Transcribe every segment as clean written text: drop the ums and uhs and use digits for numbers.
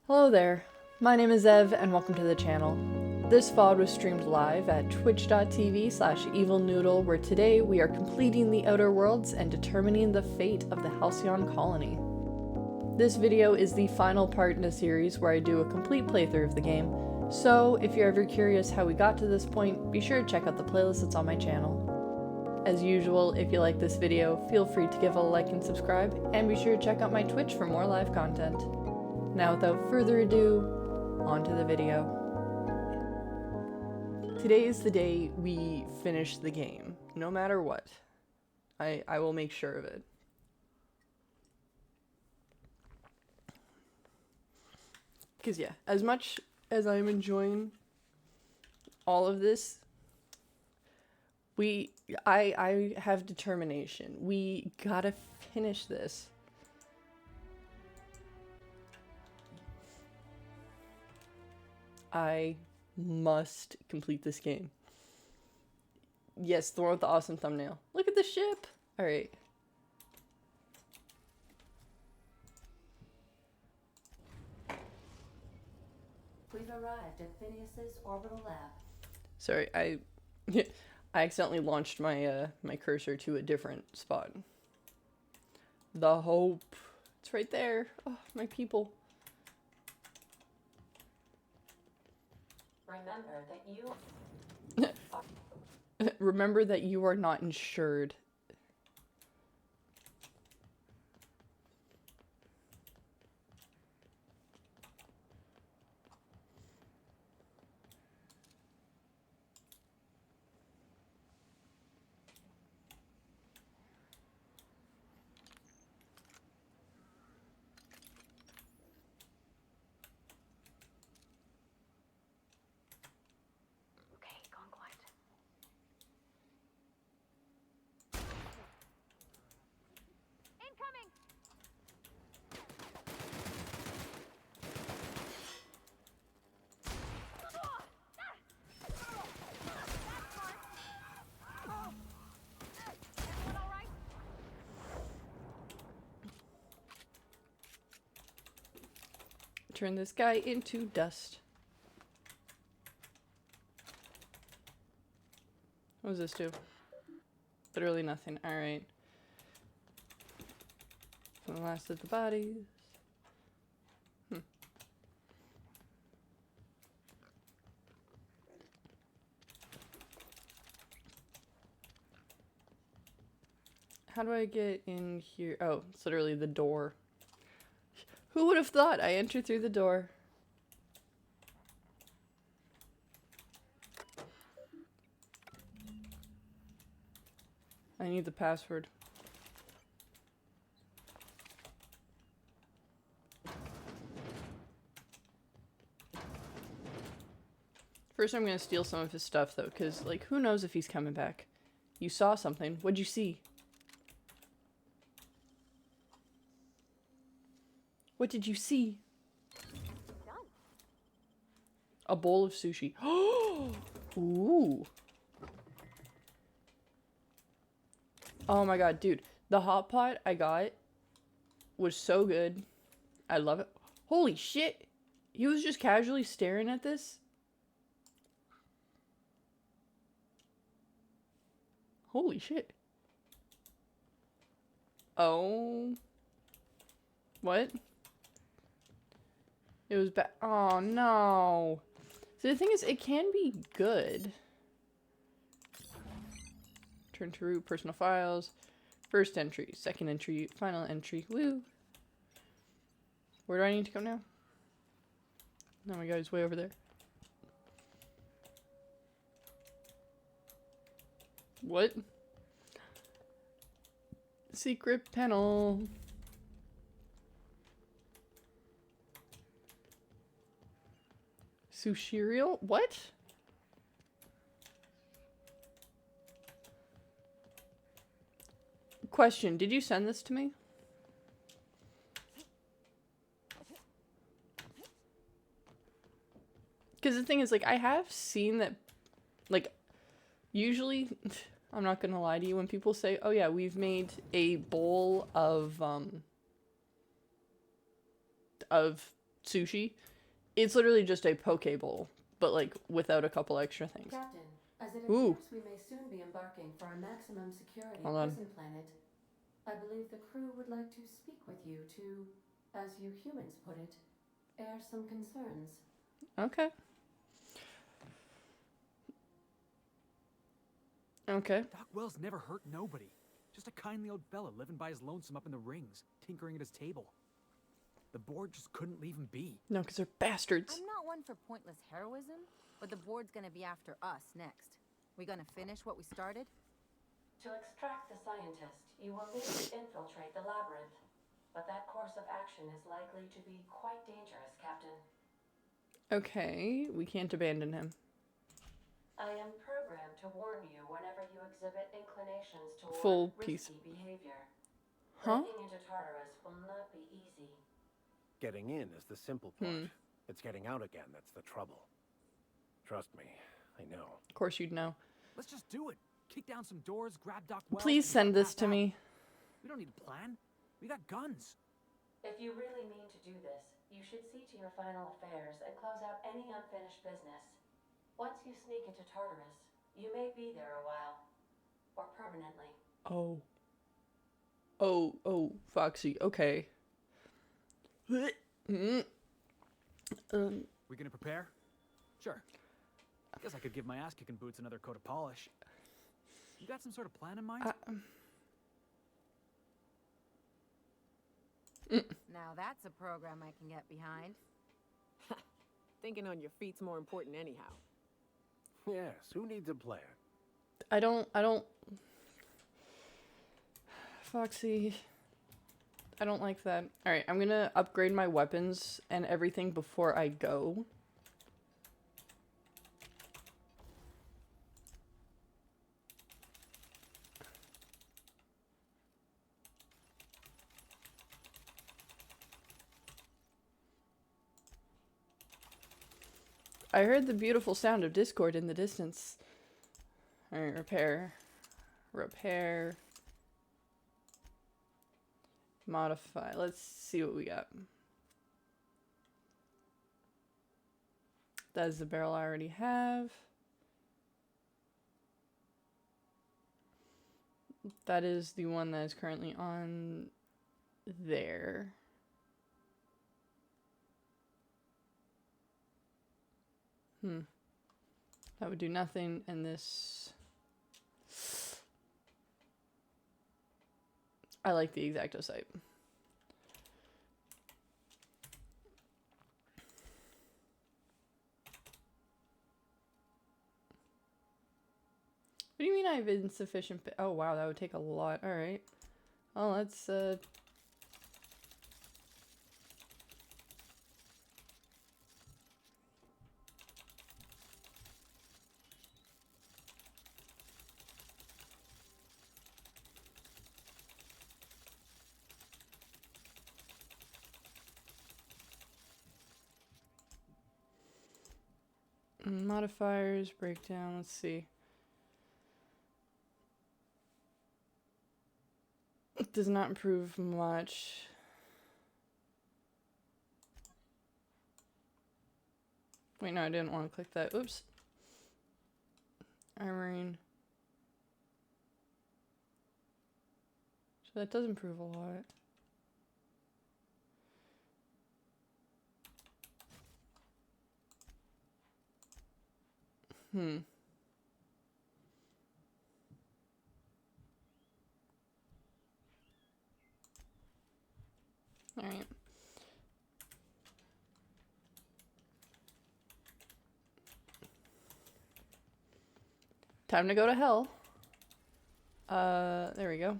Hello there, my name is Ev and welcome to the channel. This VOD was streamed live at twitch.tv/evil.noodle, where today we are completing the Outer Worlds and determining the fate of the Halcyon colony. This video is the final part in a series where I do a complete playthrough of the game, so if you're ever curious how we got to this point, be sure to check out the playlist that's on my channel. As usual, if you like this video, feel free to give it a like and subscribe, and be sure to check out my Twitch for more live content. Now without further ado, on to the video. Today is the day we finish the game, no matter what. I will make sure of it. Because yeah, as much as I'm enjoying all of this, I have determination. We gotta finish this. I must complete this game. Yes, the one with the awesome thumbnail. Look at the ship! Alright. We've arrived at Phineas's orbital lab. Sorry, I accidentally launched my my cursor to a different spot. The Hope. It's right there. Oh, my people. Remember that you Remember that you are not insured. Okay, gone quiet. Incoming! Turn this guy into dust. What does this do? Literally nothing. Alright. For the last of the bodies. How do I get in here? Oh, it's literally the door. Who would have thought I entered through the door? I need the password. First I'm gonna steal some of his stuff though, because like who knows if he's coming back. You saw something. What'd you see? What did you see? Done. A bowl of sushi. Ooh. Oh my god, dude. The hot pot I got was so good. I love it. Holy shit. He was just casually staring at this. Holy shit. Oh. What? It was bad. Oh no. So the thing is, it can be good. Turn to root, personal files, first entry, second entry, final entry. Woo. Where do I need to go now? Oh my god, he's way over there. What? Secret panel. Sushirial? What? Question, did you send this to me? Because the thing is, like, I have seen that, like, usually, I'm not gonna lie to you, when people say, oh yeah, we've made a bowl of sushi. It's literally just a poke bowl, but like without a couple extra things. Captain, as it Ooh. appears we may soon be embarking for our maximum security Hold on. prison planet, I believe the crew would like to speak with you to, as you humans put it, air some concerns. Okay. Okay. Doc Wells never hurt nobody. Just a kindly old fella living by his lonesome up in the rings, tinkering at his table. The board just couldn't leave him be. No, because they're bastards. I'm not one for pointless heroism, but the board's gonna be after us next. We gonna finish what we started? To extract the scientist, you will need to infiltrate the labyrinth. But that course of action is likely to be quite dangerous, Captain. Okay, we can't abandon him. I am programmed to warn you whenever you exhibit inclinations toward Full piece. risky behavior. Huh? Breaking into Tartarus will not be easy. Getting in is the simple part. It's getting out again that's the trouble. Trust me, I know. Of course you'd know. Let's just do it. Kick down some doors, grab Doc Wells. Please and send get this to out. me. We don't need a plan. We got guns. If you really mean to do this, you should see to your final affairs and close out any unfinished business. Once you sneak into Tartarus, you may be there a while. Or permanently. Oh. Oh, Foxy, okay. We gonna prepare? Sure. Guess I could give my ass-kicking boots another coat of polish. You got some sort of plan in mind? Now that's a program I can get behind. Thinking on your feet's more important anyhow. Yes, who needs a plan? I don't... Foxy... I don't like that. Alright, I'm gonna upgrade my weapons and everything before I go. I heard the beautiful sound of discord in the distance. Alright, repair. Repair. Modify. Let's see what we got. That is the barrel I already have. That is the one that is currently on there. That would do nothing, and this... I like the X-Acto sight. What do you mean I have insufficient... Oh, wow, that would take a lot. Alright. Well, let's, modifiers, breakdown, let's see. It does not improve much. Wait, no, I didn't want to click that. Oops. Armoring. So that does improve a lot. Alright. Time to go to hell. There we go.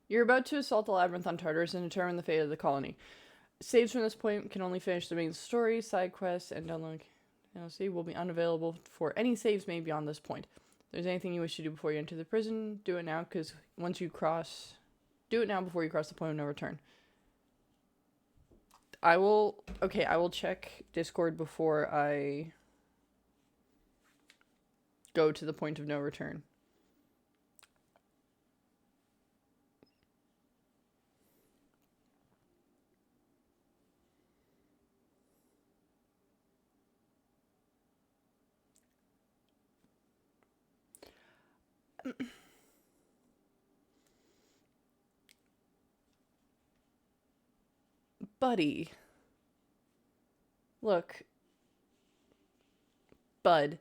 You're about to assault the labyrinth on Tartarus and determine the fate of the colony. Saves from this point can only finish the main story, side quests, and download DLC will be unavailable for any saves made beyond this point. If there's anything you wish to do before you enter the prison, do it now, because once you cross... Do it now before you cross the point of no return. I will check Discord before I go to the point of no return. Buddy. Look. Bud.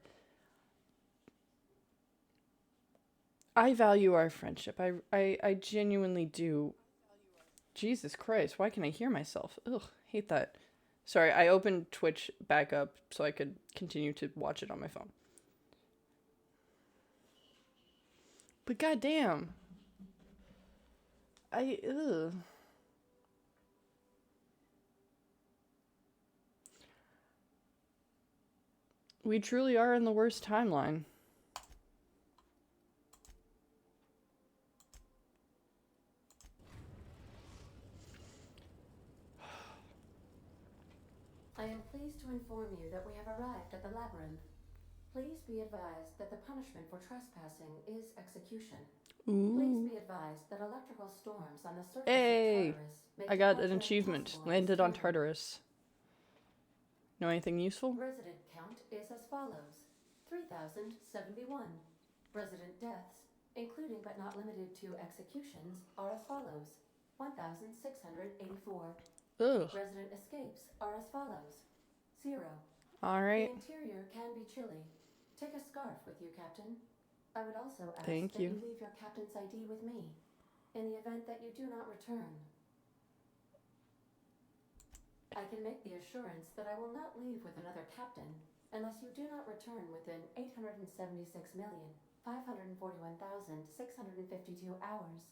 I value our friendship. I genuinely do. Jesus Christ, why can I hear myself? Ugh, hate that. Sorry, I opened Twitch back up so I could continue to watch it on my phone. But goddamn. Ugh. We truly are in the worst timeline. I am pleased to inform you that we have arrived at the labyrinth. Please be advised that the punishment for trespassing is execution. Please Ooh. be advised that electrical storms on the surface Hey! of Tartarus make I it got much an more achievement. impossible Landed on to Tartarus. Know anything useful? Resident count is as follows: 3,071. Resident deaths, including but not limited to executions, are as follows: 1,684. Ugh. Resident escapes are as follows: 0. Alright. The interior can be chilly. Take a scarf with you, Captain. I would also ask Thank that you. you leave your captain's ID with me, in the event that you do not return. I can make the assurance that I will not leave with another captain unless you do not return within 876,541,652 hours.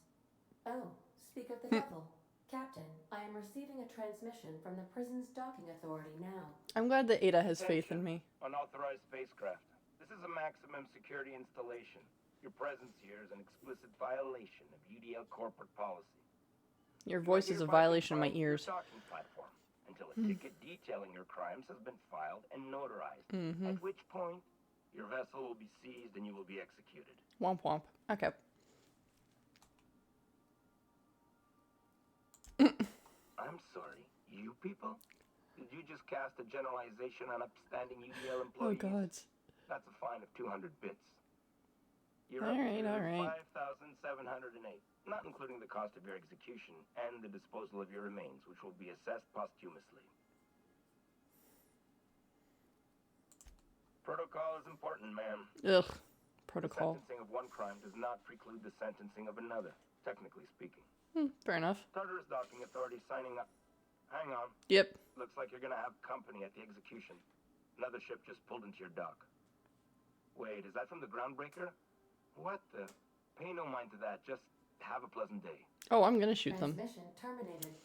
Oh, speak of the devil. Captain, I am receiving a transmission from the prison's docking authority now. I'm glad that Ada has faith in me. Unauthorized spacecraft. This is a maximum security installation. Your presence here is an explicit violation of UDL corporate policy. Your voice is a violation of my ears. Docking platform until a ticket detailing your crimes has been filed and notarized. At which point, your vessel will be seized and you will be executed. Womp womp. Okay. I'm sorry, you people? Did you just cast a generalization on upstanding UDL Oh employees? god. That's a fine of 200 bits. You're Alright, up to alright. 5,708, not including the cost of your execution and the disposal of your remains, which will be assessed posthumously. Protocol is important, ma'am. Ugh. The Protocol. sentencing of one crime does not preclude the sentencing of another, technically speaking. Fair enough. Tartarus docking authority signing up. Hang on. Yep. Looks like you're gonna have company at the execution. Another ship just pulled into your dock. Wait, is that from the groundbreaker? What the? Pay no mind to that. Just have a pleasant day. Oh, I'm gonna shoot them. Transmission terminated.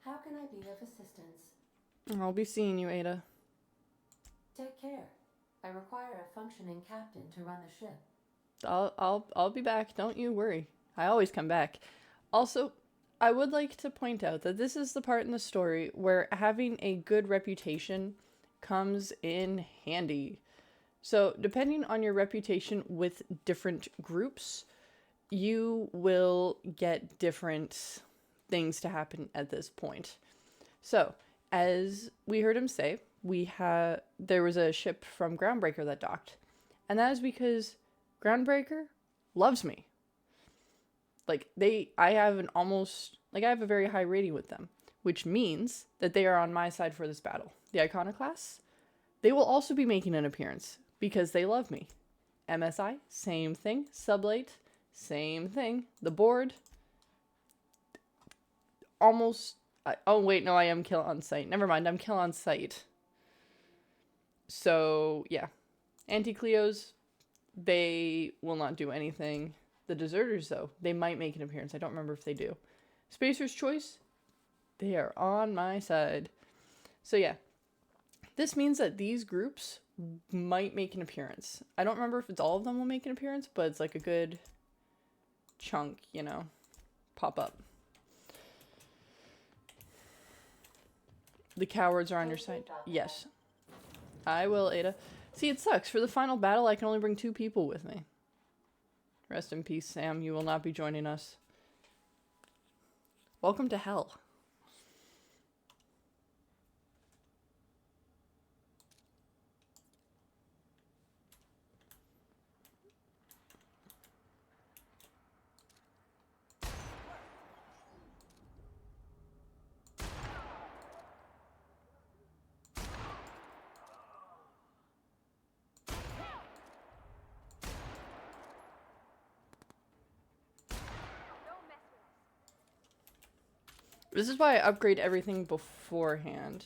How can I be of assistance? I'll be seeing you, Ada. Take care. I require a functioning captain to run the ship. I'll be back. Don't you worry. I always come back. Also, I would like to point out that this is the part in the story where having a good reputation comes in handy. So, depending on your reputation with different groups, you will get different things to happen at this point. So, as we heard him say, there was a ship from Groundbreaker that docked. And that is because Groundbreaker loves me. Like, I have a very high rating with them, which means that they are on my side for this battle. The Iconoclasts, they will also be making an appearance because they love me. MSI, same thing. Sublight, same thing. The board, almost, oh wait, no, I am kill on sight. Never mind, I'm kill on sight. So, yeah. Anti-Cleos, they will not do anything. The Deserters, though, they might make an appearance. I don't remember if they do. Spacer's Choice, they are on my side. So yeah, this means that these groups might make an appearance. I don't remember if it's all of them will make an appearance, but it's like a good chunk, pop up. The cowards are on your side. Yes. I will, Ada. See, it sucks. For the final battle, I can only bring 2 people with me. Rest in peace, Sam. You will not be joining us. Welcome to hell. This is why I upgrade everything beforehand.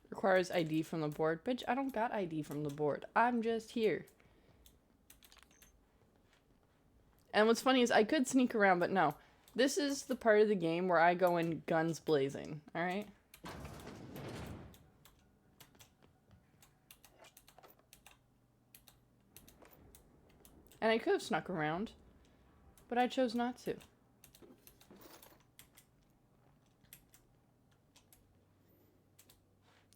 Requires ID from the board. Bitch, I don't got ID from the board. I'm just here. And what's funny is I could sneak around, but no. This is the part of the game where I go in guns blazing, alright? And I could have snuck around, but I chose not to.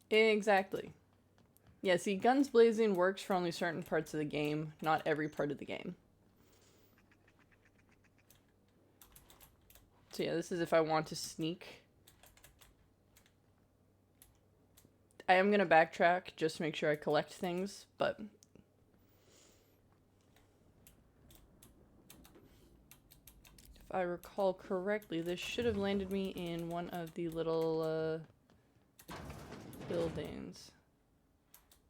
Exactly. Yeah, see, guns blazing works for only certain parts of the game, not every part of the game. So yeah, this is if I want to sneak. I am going to backtrack just to make sure I collect things, but... if I recall correctly, this should have landed me in one of the little, buildings.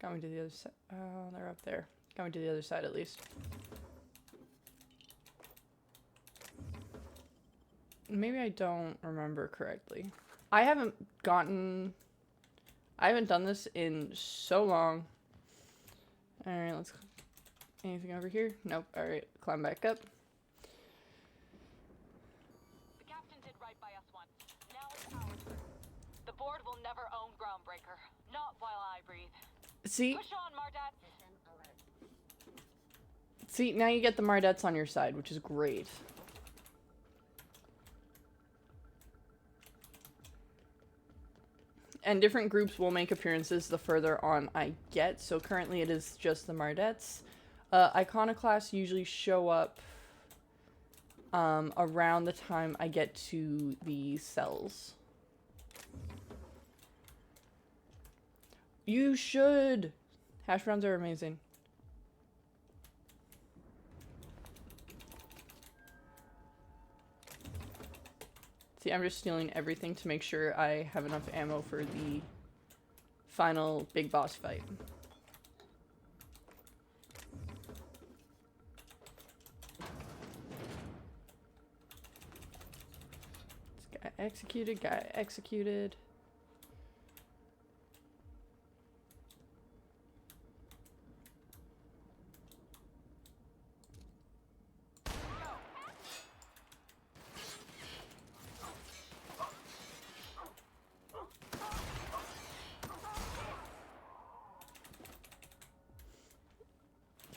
Got me to the other side. Oh, they're up there. Got me to the other side at least. Maybe I don't remember correctly. I haven't done this in so long. Alright, let's... anything over here? Nope. Alright, climb back up. The captain did right by us once. Now it's our turn. The board will never own Groundbreaker. Not while I breathe. See? Push on, Mardat. See, now you get the Mardets on your side, which is great. And different groups will make appearances the further on I get. So currently it is just the Mardets. Iconoclasts usually show up around the time I get to the cells. You should! Hash browns are amazing. See, I'm just stealing everything to make sure I have enough ammo for the final big boss fight. This guy executed.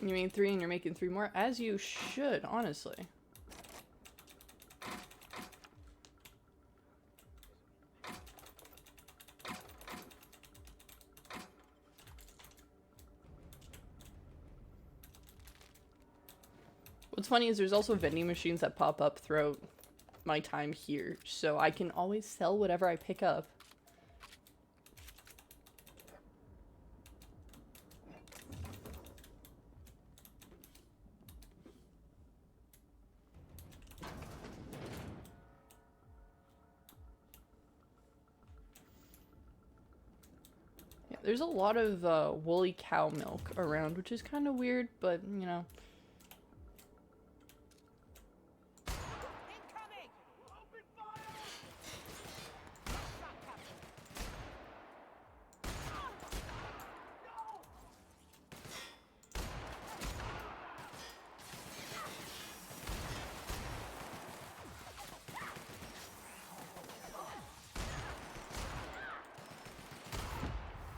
You made 3 and you're making 3 more? As you should, honestly. What's funny is there's also vending machines that pop up throughout my time here, so I can always sell whatever I pick up. There's a lot of woolly cow milk around, which is kind of weird, but, you know.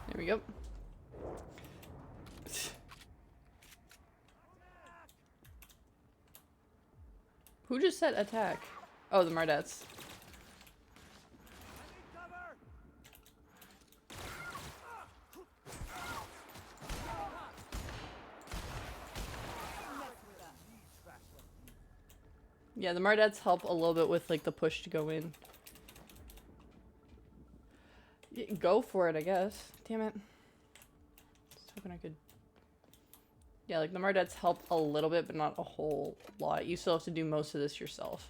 There we go. Who just said attack? Oh, the Mardets. Yeah, the Mardets help a little bit with like the push to go in. Yeah, go for it, I guess. Damn it. Just hoping I could... Yeah, like the Mardets help a little bit, but not a whole lot. You still have to do most of this yourself.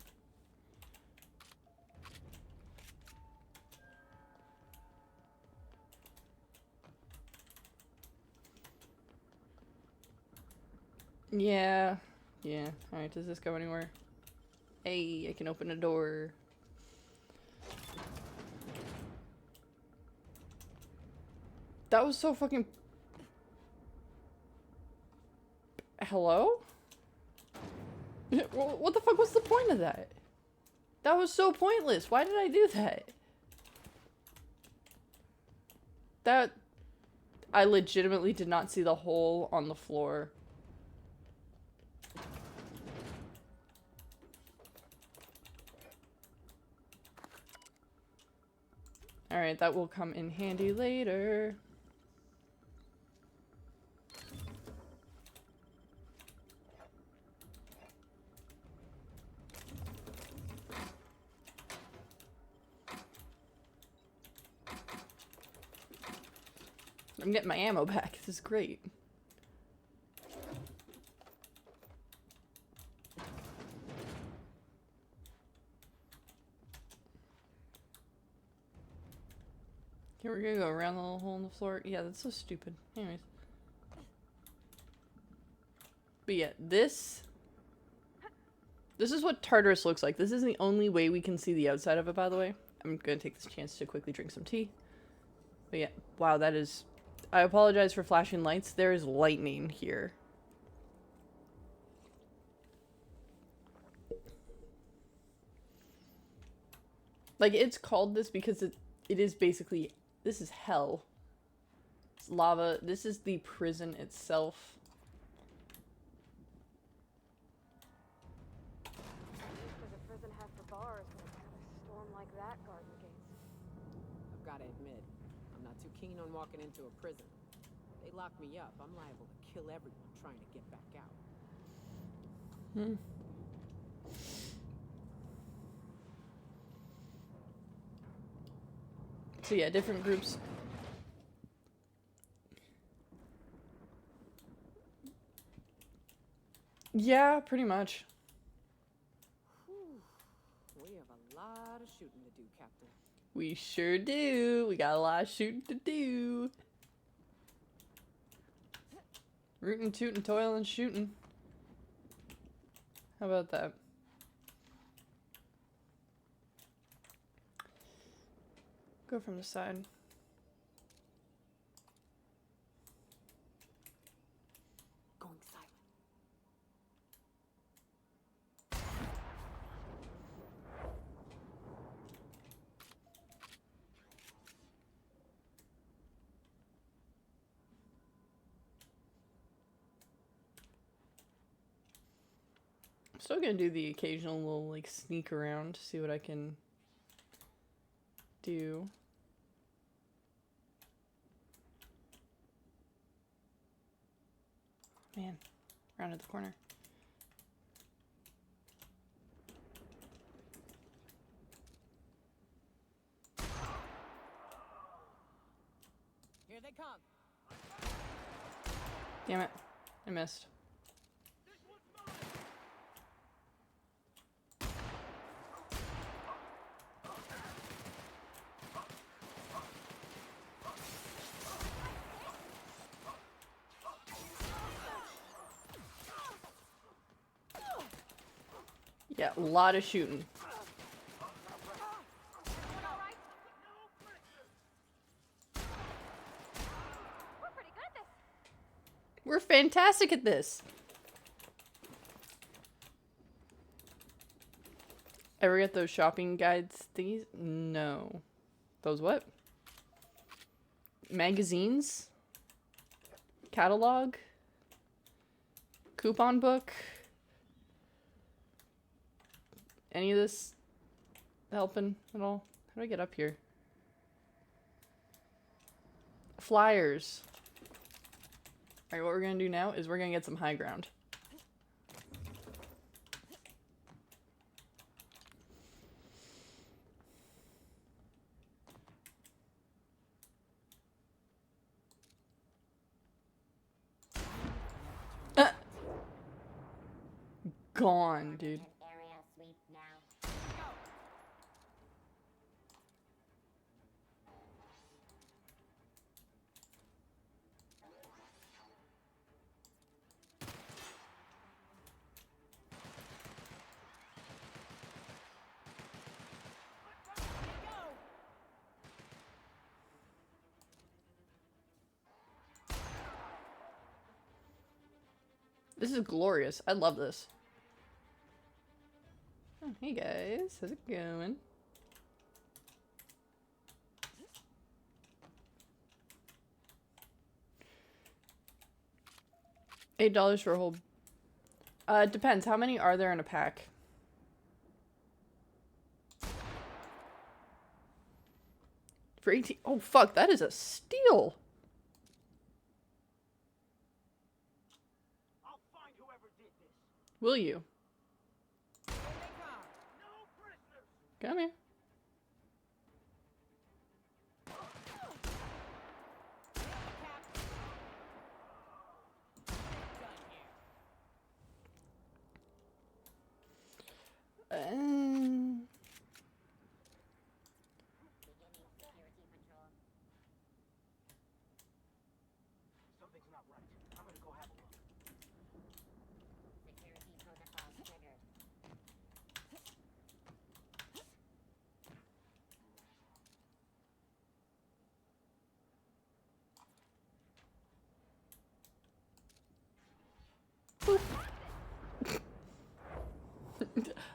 Yeah. Yeah. Alright, does this go anywhere? Hey, I can open a door. That was so fucking... Hello? What the fuck was the point of that? That was so pointless. Why did I do that? That... I legitimately did not see the hole on the floor. Alright, that will come in handy later. I'm getting my ammo back. This is great. Here we're gonna go around the little hole in the floor. Yeah, that's so stupid. Anyways. But yeah, this is what Tartarus looks like. This is the only way we can see the outside of it, by the way. I'm gonna take this chance to quickly drink some tea. But yeah, wow, that is... I apologize for flashing lights. There is lightning here. Like, it's called this because it is basically... This is hell. It's lava. This is the prison itself. Because a prison has the bars when it's a storm like that guard the gates. I've got to admit, I'm not too keen on walking into a prison. If they lock me up, I'm liable to kill everyone trying to get back out. Hmm. So yeah, different groups. Yeah, pretty much. Whew. We have a lot of shooting to do, Captain. We sure do. We got a lot of shooting to do. Rootin', tootin', toilin', shootin'. How about that? Go from the side. Going silent. I'm still gonna do the occasional little, like, sneak around, see what I can do. Man, rounded the corner. Here they come. Damn it, I missed. Yeah, a lot of shooting. We're pretty good at this. We're fantastic at this. Ever get those shopping guides thingies? No. Those what? Magazines? Catalog? Coupon book? Any of this helping at all? How do I get up here? Flyers. Alright, what we're gonna do now is we're gonna get some high ground. Gone, dude. Area sweep now. This is glorious. I love this. Oh, hey guys, how's it going? $8 for a whole. It depends. How many are there in a pack? For 18. Oh fuck, that is a steal. I'll find whoever did this. Will you? Here they come. No prisoners. Come here. Something's not right. I'm gonna go have a look.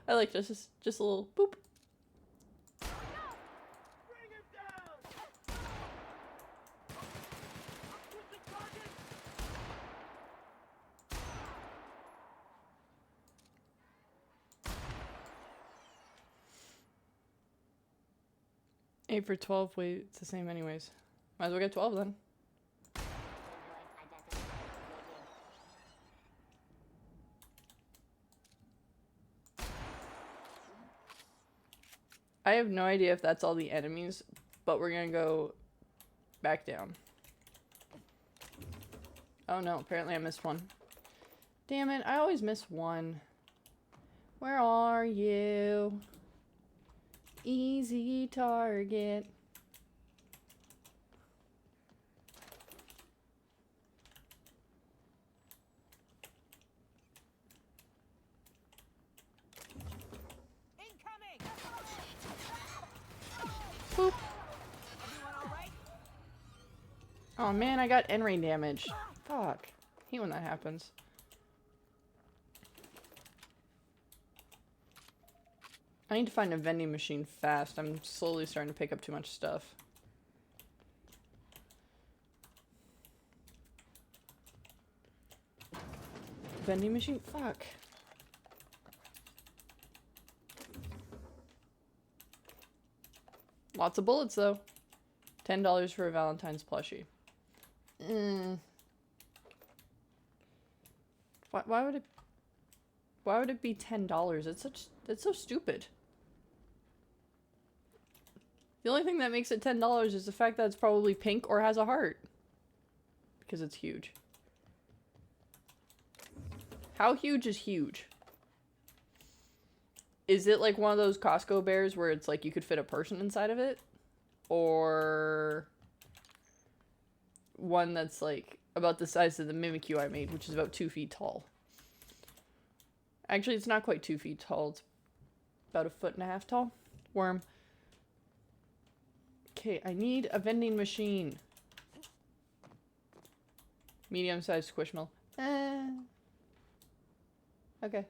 I like just a little boop. Bring him down. Who's the target? Eight for 12. Wait, it's the same anyways. Might as well get 12 then. I have no idea if that's all the enemies, but we're gonna go back down. Oh no, apparently I missed one. Damn it, I always miss one. Where are you? Easy target. Boop. Oh man, I got N-ray damage. Fuck. Hate when that happens. I need to find a vending machine fast. I'm slowly starting to pick up too much stuff. Vending machine? Fuck. Lots of bullets, though. $10 for a Valentine's plushie. Why would it be $10? It's so stupid. The only thing that makes it $10 is the fact that it's probably pink or has a heart. Because it's huge. How huge is huge? Is it like one of those Costco bears where it's like you could fit a person inside of it? Or one that's like about the size of the Mimikyu I made, which is about 2 feet tall. Actually, it's not quite 2 feet tall. It's about 1.5 feet tall. Worm. Okay, I need a vending machine. Medium-sized Squishmallow. Okay.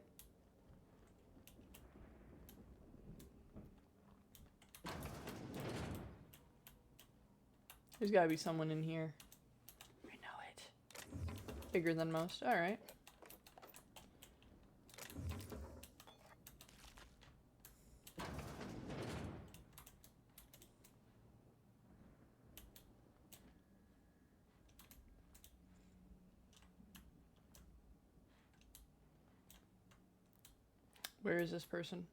There's gotta be someone in here. I know it. Bigger than most. Alright. Where is this person?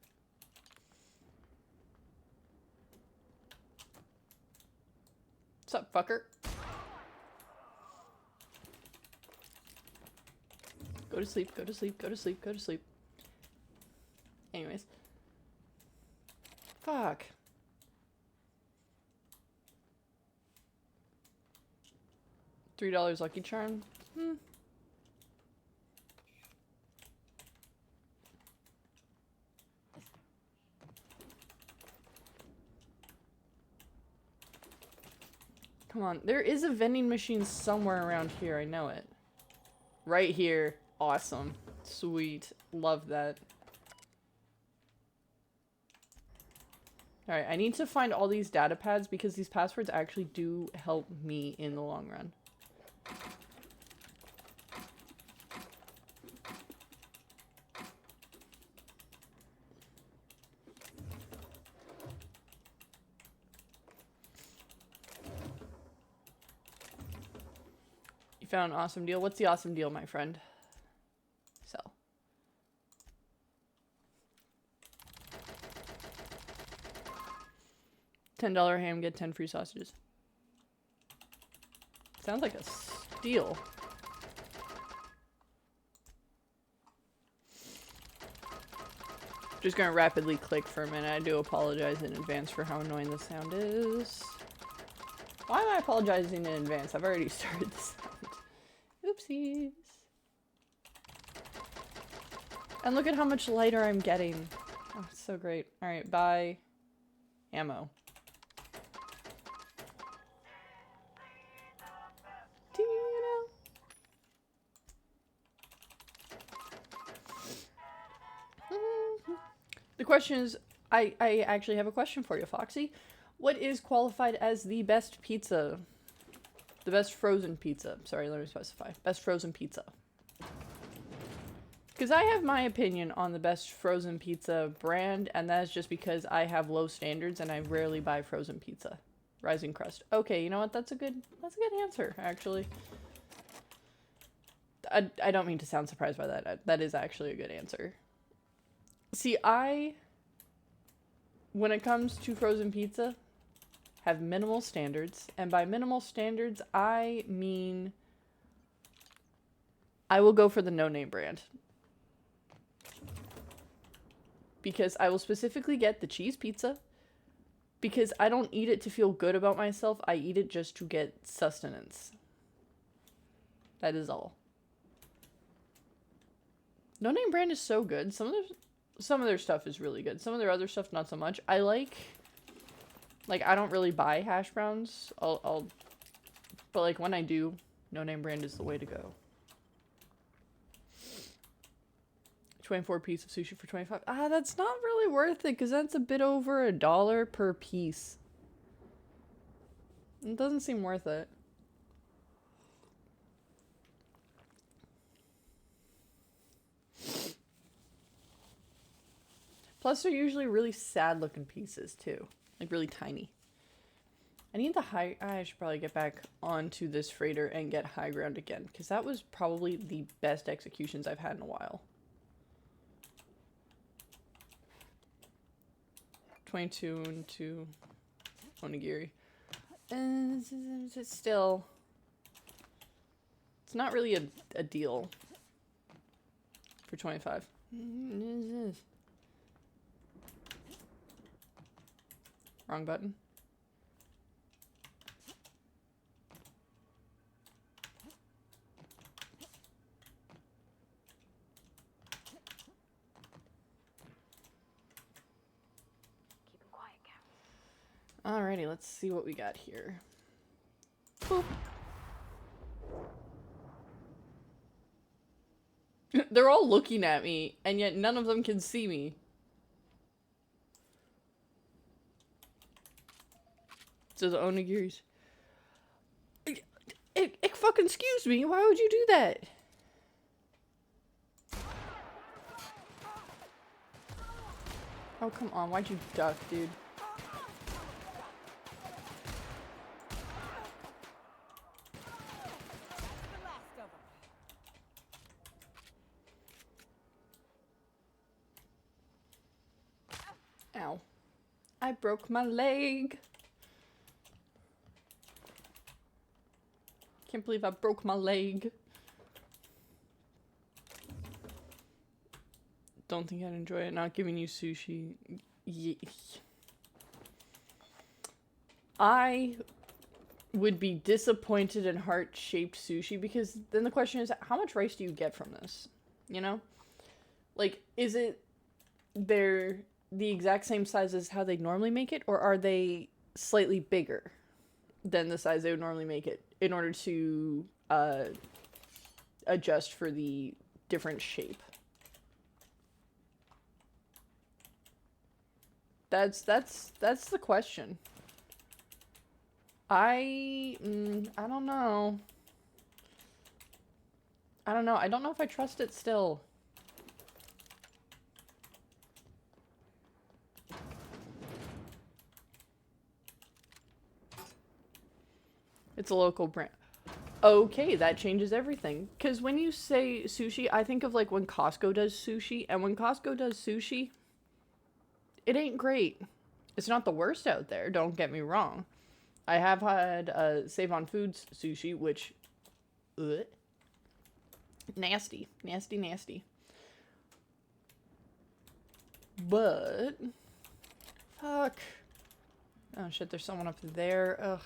What's up, fucker? Go to sleep, go to sleep, go to sleep, go to sleep. Anyways. Fuck. $3 Lucky Charm? Come on, there is a vending machine somewhere around here, I know it. Right here. Awesome. Sweet. Love that. Alright, I need to find all these data pads because these passwords actually do help me in the long run. You found an awesome deal? What's the awesome deal, my friend? Sell. $10 ham, get 10 free sausages. Sounds like a steal. Just gonna rapidly click for a minute. I do apologize in advance for how annoying the sound is. Why am I apologizing in advance? I've already started the sound. Oopsies. And look at how much lighter I'm getting. Oh, it's so great. Alright, buy ammo. The question is, I actually have a question for you, Foxy. What is qualified as the best pizza? The best frozen pizza. Sorry, let me specify. Best frozen pizza. Because I have my opinion on the best frozen pizza brand, and that is just because I have low standards and I rarely buy frozen pizza. Rising Crust. Okay, you know what? That's a good answer, actually. I don't mean to sound surprised by that. That is actually a good answer. See, when it comes to frozen pizza, have minimal standards. And by minimal standards, I mean I will go for the no-name brand. Because I will specifically get the cheese pizza. Because I don't eat it to feel good about myself. I eat it just to get sustenance. That is all. No-name brand is so good. Some of their stuff is really good. Some of their other stuff, not so much. I like, I don't really buy hash browns. But like when I do, no-name brand is the way to go. 24 piece of sushi for 25. That's not really worth it because that's a bit over $1 per piece. It doesn't seem worth it. Plus, they're usually really sad looking pieces too. Like really tiny. I need the high... I should probably get back onto this freighter and get high ground again. Because that was probably the best executions I've had in a while. 22 into onigiri. It's still... It's not really a deal. For 25. Wrong button. Keep it quiet, Cap. Alrighty, let's see what we got here. Boop. They're all looking at me, and yet none of them can see me. So the onigiris. It fucking excuse me. Why would you do that? Oh, come on. Why'd you duck, dude? Ow. I broke my leg. Can't believe I broke my leg. Don't think I'd enjoy it. Not giving you sushi. I would be disappointed in heart-shaped sushi because then the question is, how much rice do you get from this? You know? Like, is it they're the exact same size as how they normally make it, or are they slightly bigger than the size they would normally make it in order to adjust for the different shape? That's the question. I don't know. I don't know. I don't know if I trust it still. It's a local brand. Okay, that changes everything. Because when you say sushi, I think of like when Costco does sushi. And when Costco does sushi, it ain't great. It's not the worst out there, don't get me wrong. I have had Save on Foods sushi, which... nasty. Nasty, nasty. But... fuck. Oh shit, there's someone up there. Ugh.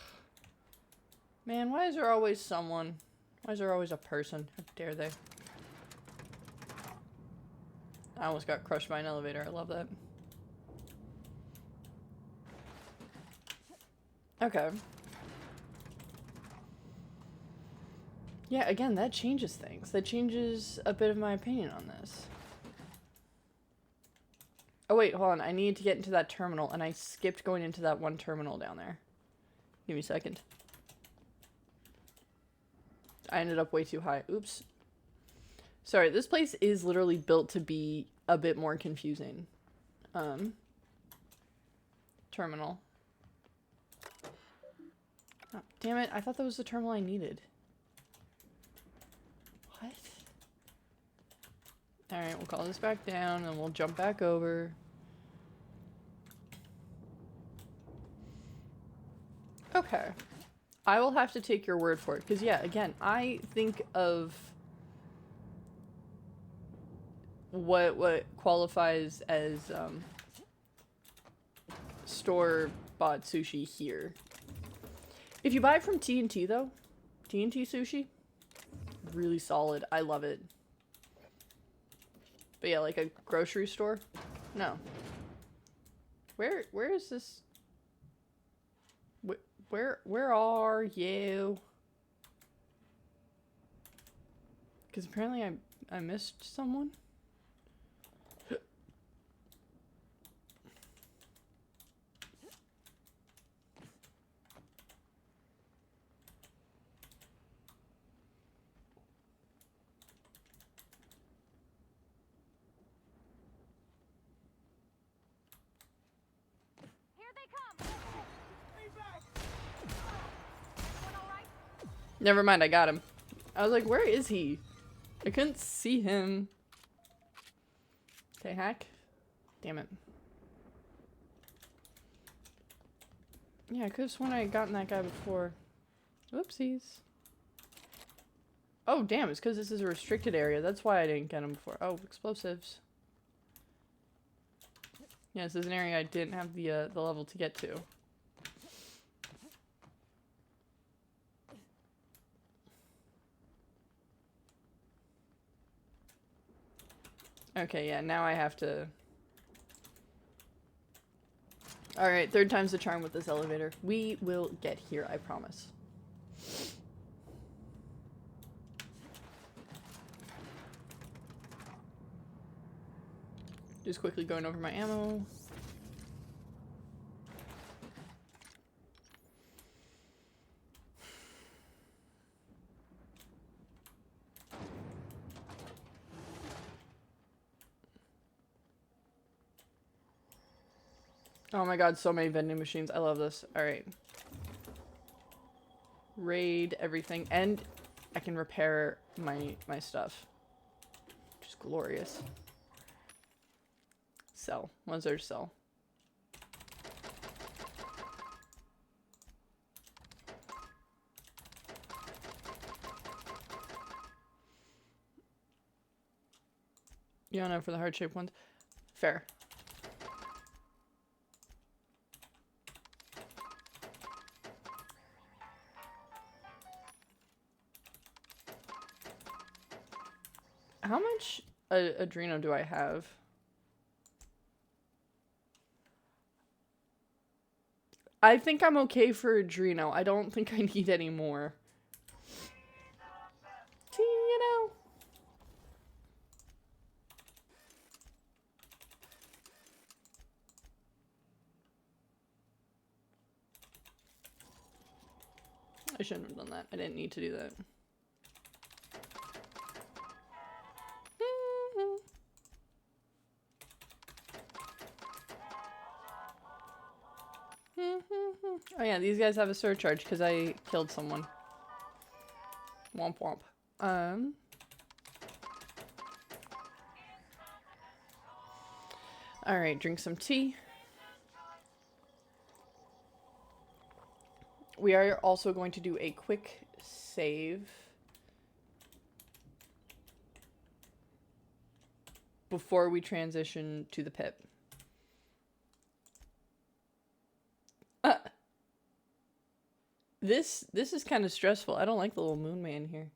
Man, why is there always someone? Why is there always a person? How dare they? I almost got crushed by an elevator. I love that. Okay. Yeah, again, that changes things. That changes a bit of my opinion on this. Oh wait, hold on. I need to get into that terminal, and I skipped going into that one terminal down there. Give me a second. I ended up way too high. Oops. Sorry, this place is literally built to be a bit more confusing. Terminal. Oh, damn it, I thought that was the terminal I needed. What? Alright, we'll call this back down, and we'll jump back over. Okay. I will have to take your word for it, because yeah, again, I think of what qualifies as store-bought sushi here. If you buy it from T&T though, T&T sushi, really solid. I love it. But yeah, like a grocery store, no. Where is this? Where are you? Because apparently I missed someone. Never mind, I got him. I was like, where is he? I couldn't see him. Okay, hack. Damn it. Yeah, I could have sworn I had gotten that guy before. Whoopsies. Oh, damn, it's because this is a restricted area. That's why I didn't get him before. Oh, explosives. Yeah, this is an area I didn't have the level to get to. Okay, yeah, now I have to... Alright, third time's the charm with this elevator. We will get here, I promise. Just quickly going over my ammo. Oh my god, so many vending machines. I love this. Alright. Raid everything. And I can repair my stuff. Which is glorious. Sell. What's there to sell? You don't know for the heart-shaped ones? Fair. How much Adreno do I have? I think I'm okay for Adreno. I don't think I need any more. See, you know. I shouldn't have done that. I didn't need to do that. Oh yeah, these guys have a surcharge because I killed someone. Womp womp. Alright, drink some tea. We are also going to do a quick save before we transition to the pit. This is kind of stressful. I don't like the little moon man here.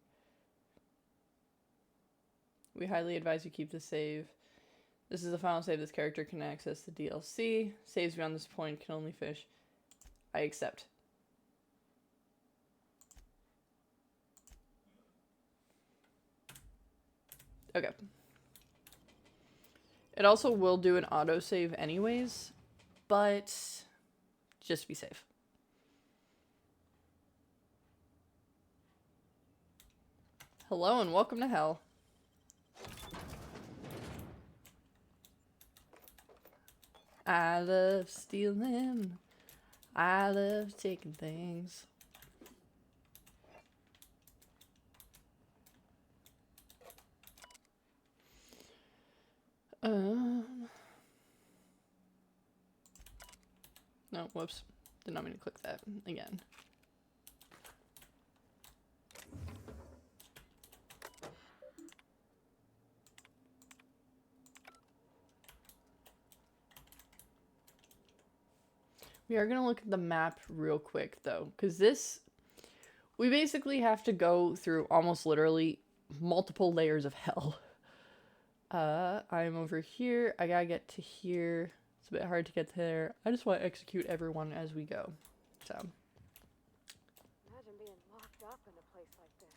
We highly advise you keep the save. This is the final save. This character can access the DLC. Saves beyond this point can only fish. I accept. Okay. It also will do an autosave anyways, but just be safe. Hello and welcome to hell. I love stealing. I love taking things. No, whoops. Did not mean to click that again. We are going to look at the map real quick, though, because this, we basically have to go through almost literally multiple layers of hell. I'm over here. I gotta get to here. It's a bit hard to get there. I just want to execute everyone as we go. So. Imagine being locked up in a place like this.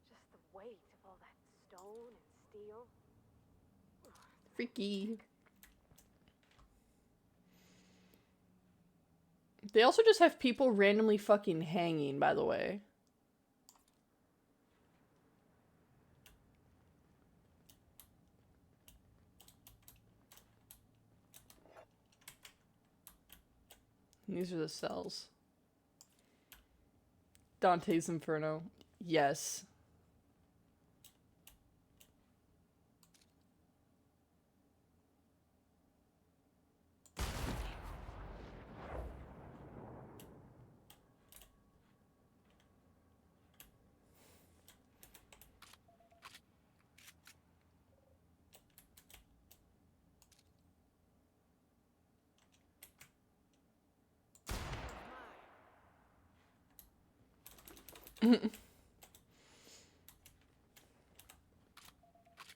Just the weight of all that stone and steel. Freaky. They also just have people randomly fucking hanging, by the way. And these are the cells. Dante's Inferno. Yes.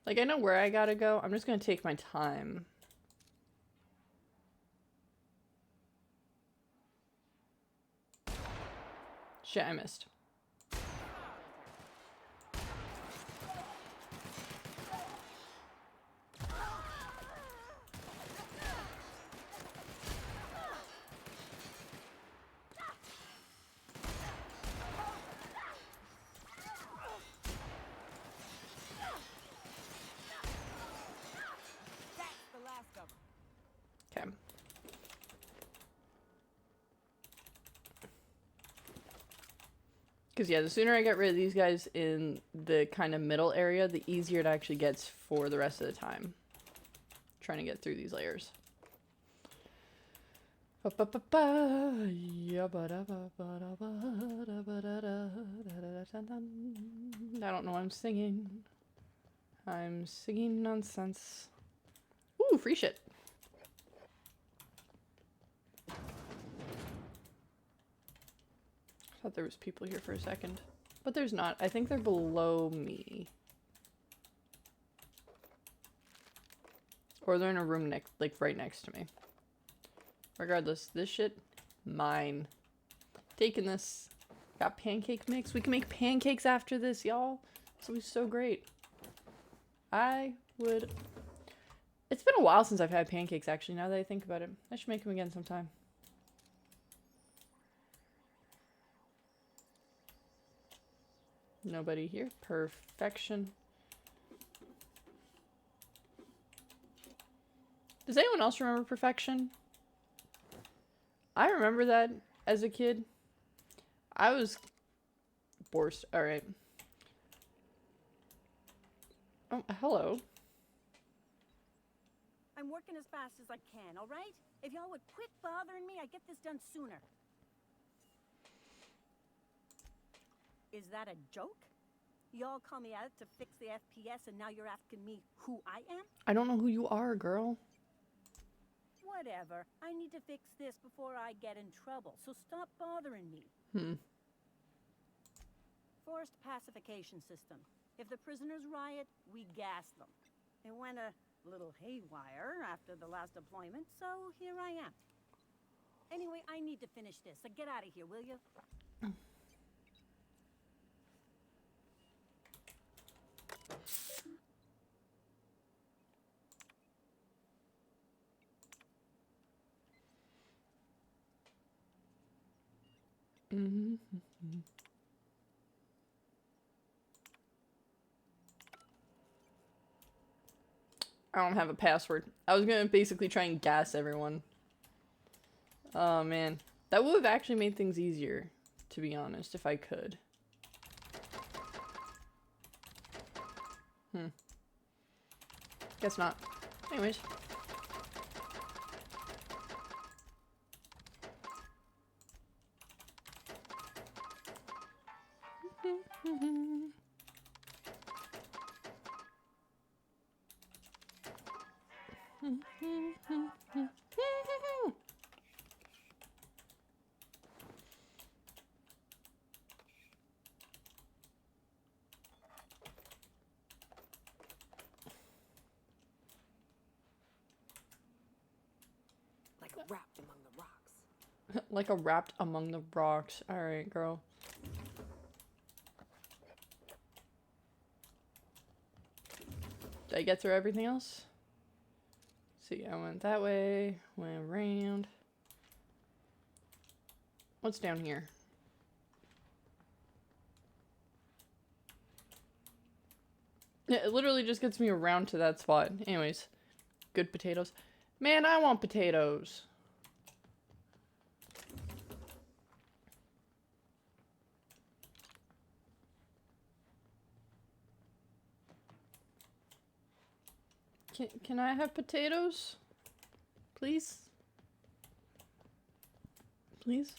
Like, I know where I gotta go. I'm just gonna take my time. Shit, I missed. Okay. Because, yeah, the sooner I get rid of these guys in the kind of middle area, the easier it actually gets for the rest of the time. Trying to get through these layers. I don't know what I'm singing. I'm singing nonsense. Ooh, free shit. I thought there was people here for a second. But there's not. I think they're below me. Or they're in a room like right next to me. Regardless, this shit, mine. Taking this. Got pancake mix. We can make pancakes after this, y'all. This will be so great. I would... It's been a while since I've had pancakes, actually, now that I think about it. I should make them again sometime. Nobody here. Perfection. Does anyone else remember Perfection? I remember that as a kid. I was forced. Alright. Oh, hello. I'm working as fast as I can, all right? If y'all would quit bothering me, I'd get this done sooner. Is that a joke? Y'all call me out to fix the FPS and now you're asking me who I am? I don't know who you are, girl. Whatever. I need to fix this before I get in trouble, so stop bothering me. Forced pacification system. If the prisoners riot, we gas them. It went a little haywire after the last deployment, so here I am. Anyway, I need to finish this, so get out of here, will you? I don't have a password. I was gonna basically try and gas everyone. Oh man. That would have actually made things easier, to be honest, if I could. Guess not. Anyways. Like wrapped among the rocks. Like a wrapped among the rocks. Alright, girl. Did I get through everything else? See, I went that way, went around. What's down here? Yeah, it literally just gets me around to that spot. Anyways, good potatoes. Man, I want potatoes. Can I have potatoes? Please? Please?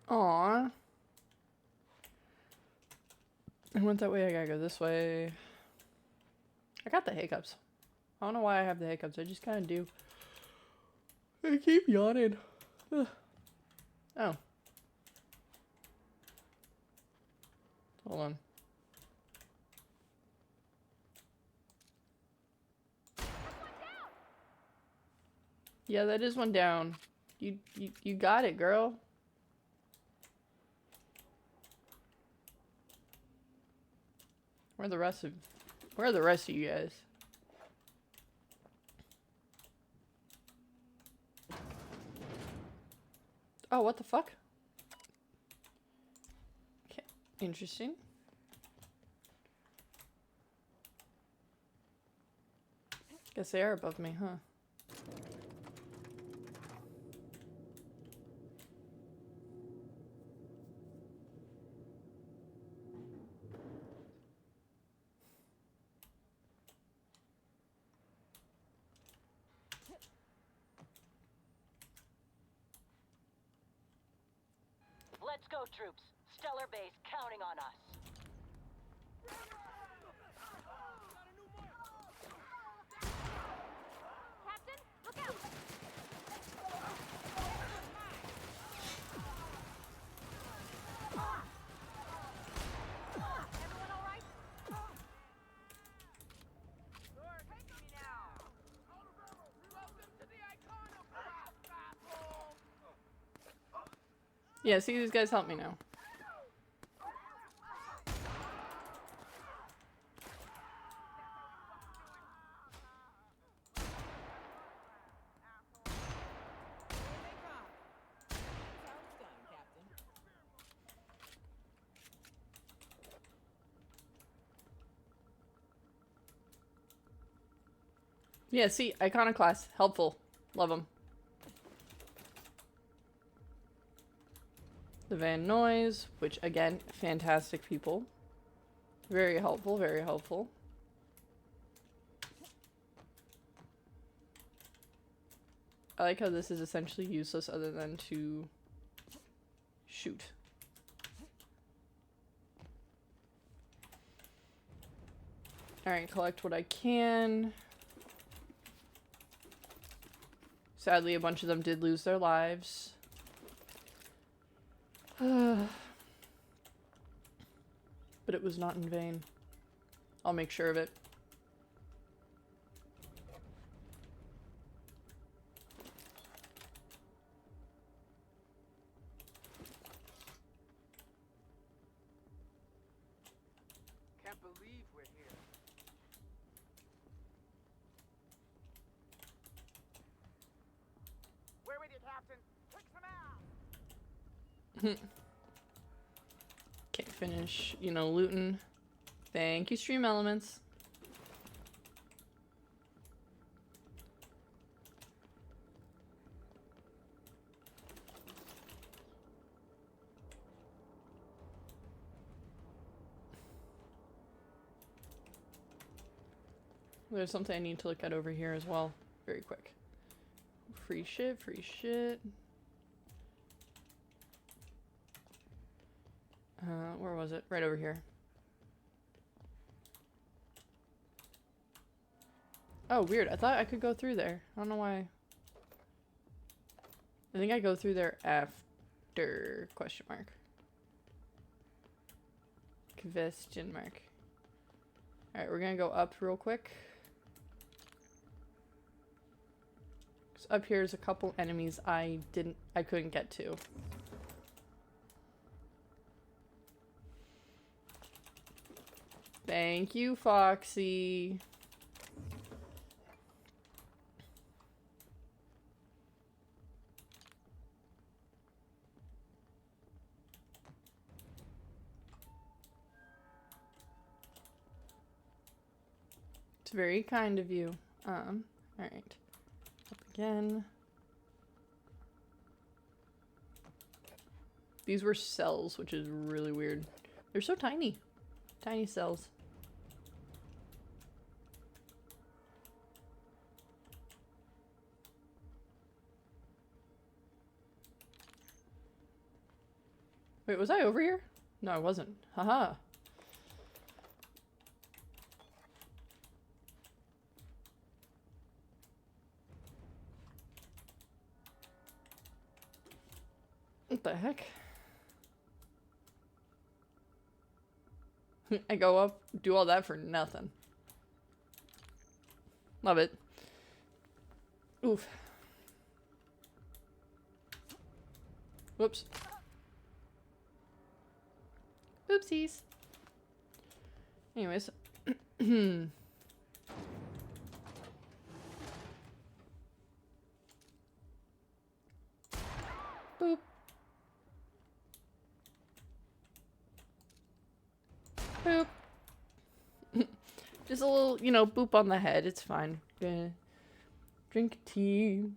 Aww. I went that way, I gotta go this way. I got the hiccups. I don't know why I have the hiccups, I just kinda do. I keep yawning. Ugh. Oh. Hold on. Yeah, that is one down. You got it, girl. Where are the rest of you guys? Oh, what the fuck? Okay, interesting. Guess they are above me, huh? Let's go, troops. Stellar Base counting on us. Captain, look out! Everyone all right? You're taking me now. Yeah, see, these guys help me now. Yeah, see, iconoclast, helpful. Love them. The Van Noys, which again, fantastic people. Very helpful, very helpful. I like how this is essentially useless other than to shoot. Alright, collect what I can. Sadly, a bunch of them did lose their lives. But it was not in vain. I'll make sure of it. Can't believe we're here. Where with you, Captain? Kick some ass! Can't finish, you know, looting. Thank you, Stream Elements. There's something I need to look at over here as well. Very quick. Free shit, free shit. Where was it? Right over here. Oh, weird. I thought I could go through there. I don't know why. I think I go through there after question mark. Question mark. Alright, we're gonna go up real quick. Up here's a couple enemies I couldn't get to. Thank you, Foxy. It's very kind of you. Alright. Up again. These were cells, which is really weird. They're so tiny. Tiny cells. Wait, was I over here? No, I wasn't. Haha. What the heck? I go up, do all that for nothing. Love it. Oof. Whoops. Oopsies. Anyways. Boop. Boop. Just a little, you know, boop on the head. It's fine. Gonna drink tea.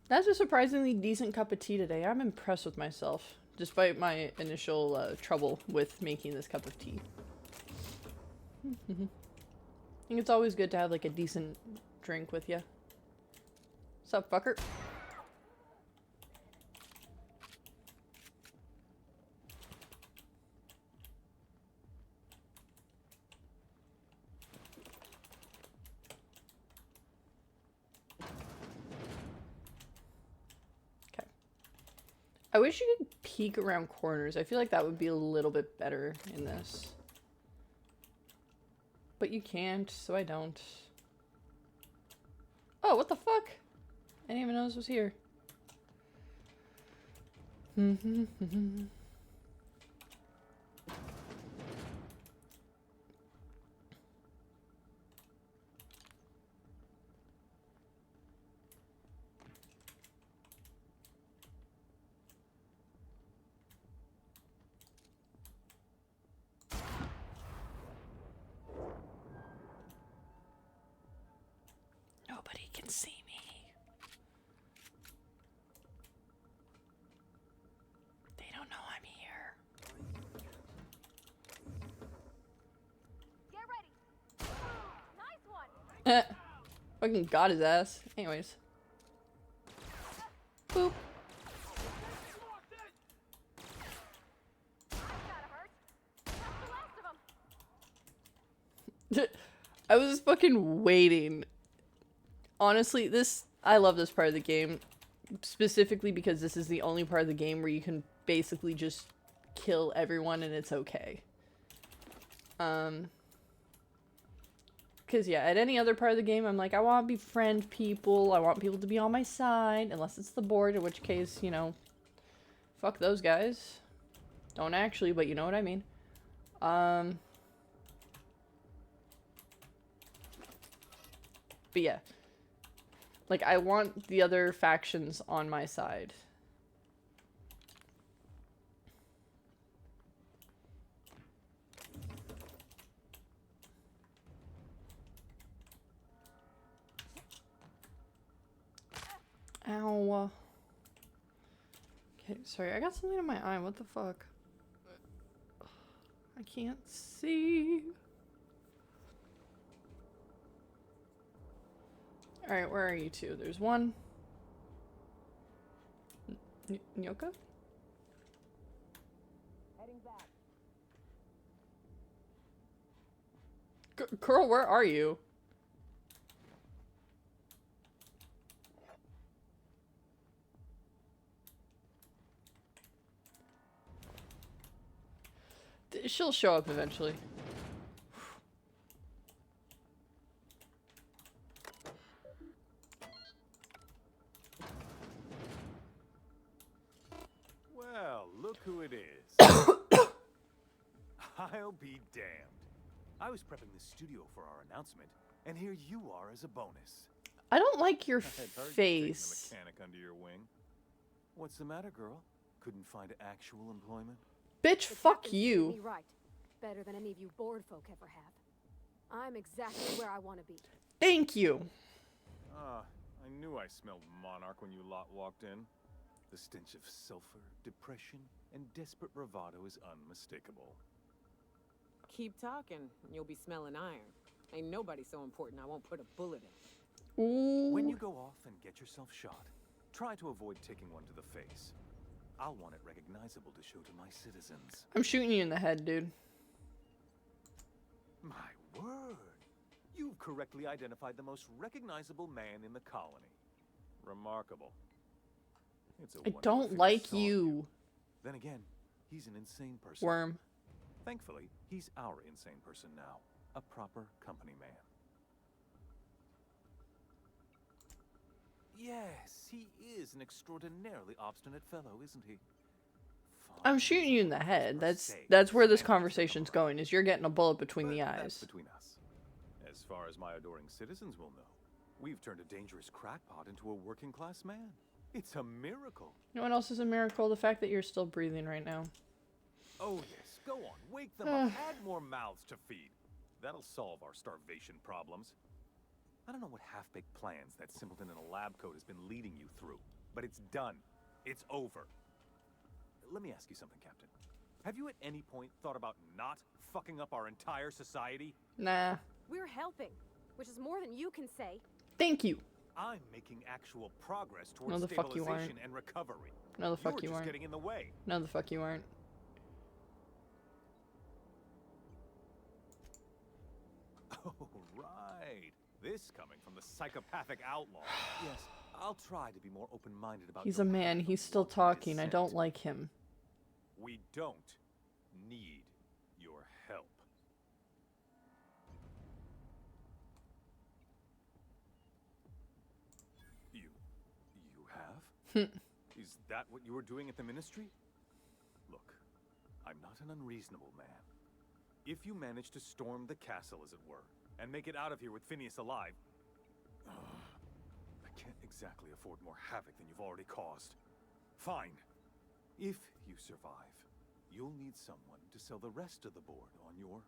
That's a surprisingly decent cup of tea today. I'm impressed with myself, despite my initial trouble with making this cup of tea. I think it's always good to have like a decent drink with you. What's up, fucker? I wish you could peek around corners. I feel like that would be a little bit better in this. But you can't, so I don't. Oh, what the fuck? I didn't even know this was here. can see me. They don't know I'm here. Get ready. Nice one. Fucking got his ass. Anyways. Boop. I was fucking waiting. Honestly, I love this part of the game. Specifically because this is the only part of the game where you can basically just kill everyone and it's okay. Because, yeah, at any other part of the game, I'm like, I want to befriend people. I want people to be on my side. Unless it's the board, in which case, you know, fuck those guys. Don't actually, but you know what I mean. But yeah. Like, I want the other factions on my side. Ow. Okay, sorry, I got something in my eye. What the fuck? I can't see. Alright, where are you two? There's one. Nyoka? Heading back. Girl, where are you? She'll show up eventually. Well, look who it is. I'll be damned. I was prepping the studio for our announcement, and here you are as a bonus. I don't like your I had heard you face. taking a mechanic under your wing. What's the matter, girl? Couldn't find actual employment? Bitch, fuck you. Me right. Better than any of you bored folk ever have. I'm exactly where I want to be. Thank you. Ah, I knew I smelled Monarch when you lot walked in. The stench of sulfur, depression, and desperate bravado is unmistakable. Keep talking, and you'll be smelling iron. Ain't nobody so important I won't put a bullet in. Ooh. When you go off and get yourself shot, try to avoid taking one to the face. I'll want it recognizable to show to my citizens. I'm shooting you in the head, dude. My word! You've correctly identified the most recognizable man in the colony. Remarkable. It's a I wonder don't if like saw you. Then again, he's an insane person. Worm. Thankfully, he's our insane person now. A proper company man. Yes, he is an extraordinarily obstinate fellow, isn't he? I'm shooting you in the head. That's where this conversation's going, is you're getting a bullet between the That's eyes. between us. As far as my adoring citizens will know, we've turned a dangerous crackpot into a working-class man. It's a miracle. You know what else is a miracle? The fact that you're still breathing right now. Oh yes, go on, wake them up, add more mouths to feed. That'll solve our starvation problems. I don't know what half-baked plans that simpleton in a lab coat has been leading you through, but it's done. It's over. Let me ask you something, Captain. Have you at any point thought about not fucking up our entire society? Nah. We're helping, which is more than you can say. Thank you. I'm making actual progress towards No, the fuck you stabilization aren't. and recovery. No, the fuck You're you just aren't. getting in the way. No, the fuck you aren't. Oh, right. This coming from the psychopathic outlaw. Yes, I'll try to be more open-minded about He's your a man. path He's of still wanton talking. I dissent. don't like him. We don't need your help. You have? Is that what you were doing at the ministry? Look, I'm not an unreasonable man. If you manage to storm the castle, as it were, and make it out of here with Phineas alive, I can't exactly afford more havoc than you've already caused. Fine. If you survive, you'll need someone to sell the rest of the board on your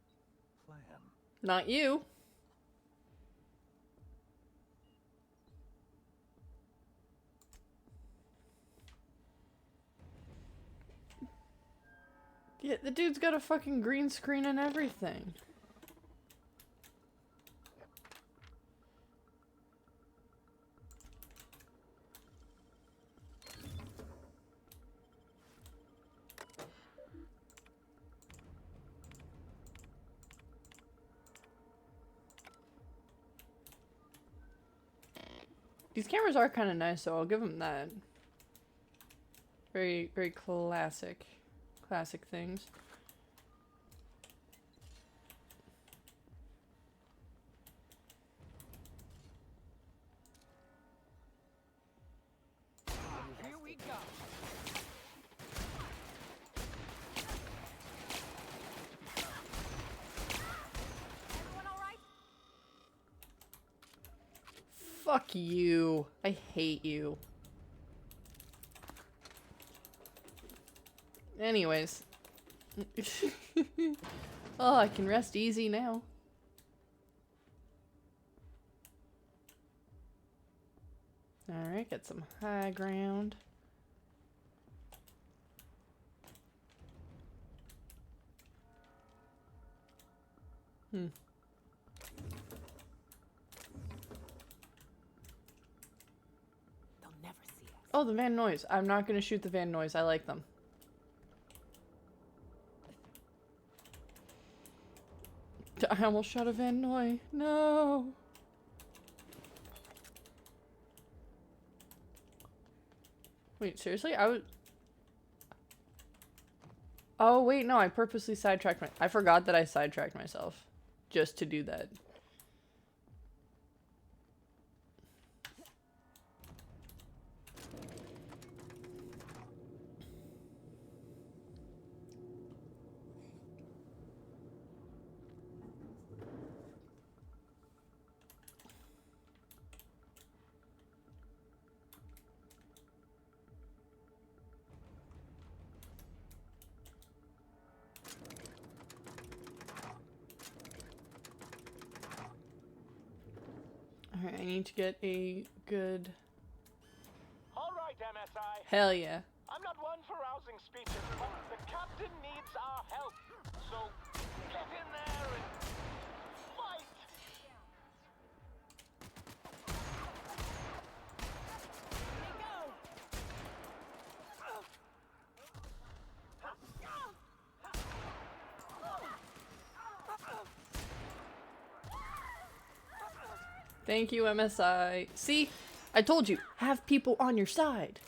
plan. Not you. Yeah, the dude's got a fucking green screen and everything. These cameras are kind of nice, so I'll give them that. Very, very classic things. Here we go. Everyone all right? Fuck you. I hate you. Anyways. Oh, I can rest easy now. Alright, get some high ground. Hmm. They'll never see us. Oh, the Van Noys. I'm not gonna shoot the Van Noys. I like them. I almost shot a Van Noy. No. Wait, seriously? Oh, wait, no. I purposely sidetracked I forgot that I sidetracked myself. Just to do that. Alright, I need to get a good... All right, MSI. Hell yeah. I'm not one for rousing speeches, but the captain needs our help. So get in there and fight. Thank you, MSI. See? I told you, have people on your side.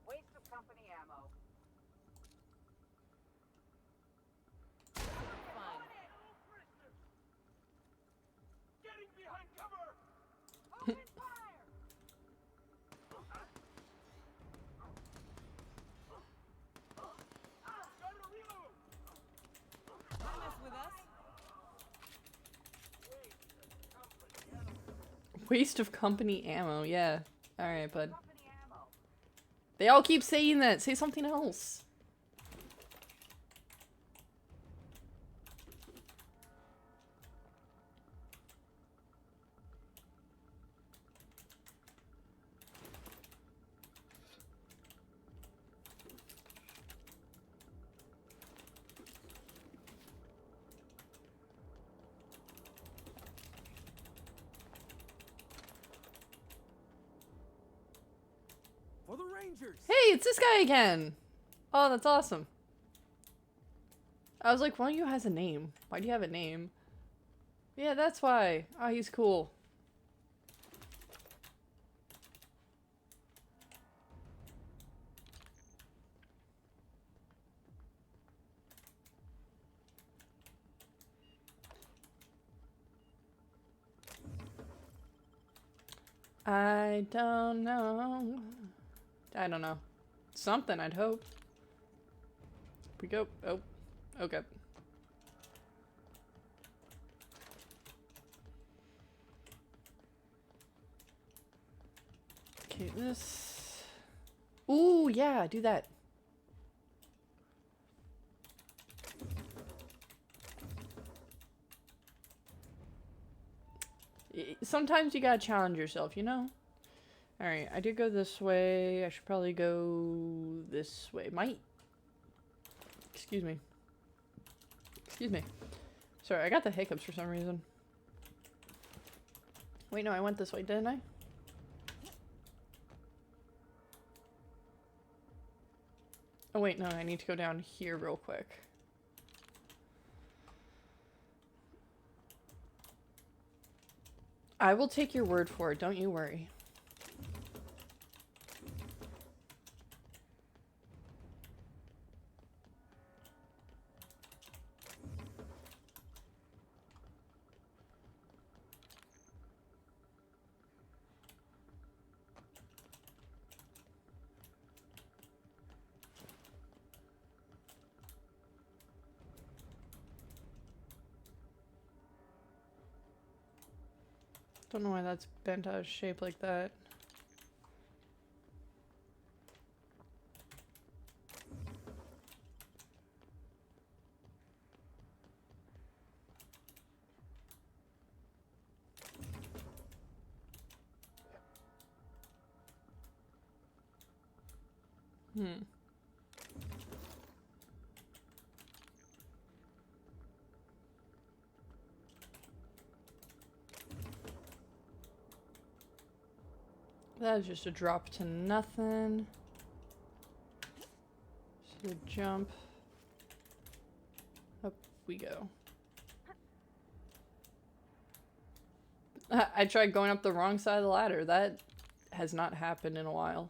Waste of company ammo. Getting behind cover. Open fire! Got a reload. Don't mess with us. Waste of company ammo, yeah. Alright, bud. They all keep saying that. Say something else. For the Rangers! Hey, it's this guy again! Oh, that's awesome. I was like, one of you has a name. Why do you have a name? Yeah, that's why. Oh, he's cool. I don't know. I don't know. Something, I'd hope. We go. Oh, okay. Okay, this. Ooh, yeah, do that. Sometimes you gotta challenge yourself, you know? Alright, I did go this way. I should probably go this way. Excuse me. Excuse me. Sorry, I got the hiccups for some reason. Wait, no, I went this way, didn't I? Oh wait, no, I need to go down here real quick. I will take your word for it, don't you worry. Don't know why that's bent out of shape like that. That is just a drop to nothing. So jump. Up we go. I tried going up the wrong side of the ladder. That has not happened in a while.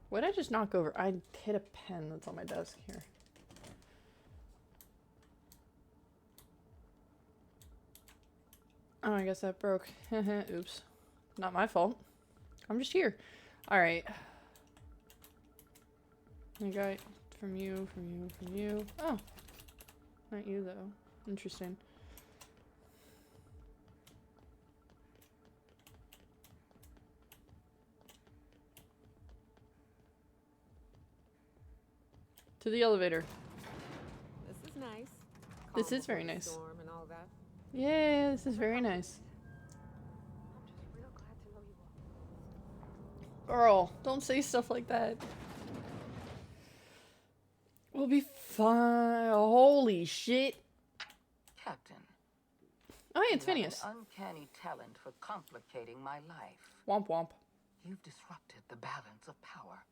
What did I just knock over? I hit a pen that's on my desk here. Oh, I guess that broke. Oops. Not my fault. I'm just here. Alright. I got from you, from you, from you. Oh. Not you, though. Interesting. To the elevator. This is nice. This Calm is very before the nice. storm and all that. Yeah, this is very nice. I'm just real glad to know you all. Girl, don't say stuff like that. We'll be fine. Holy shit. Captain. Oh, hey, it's Phineas. You have an uncanny talent for complicating my life. Womp womp. You've disrupted the balance of power.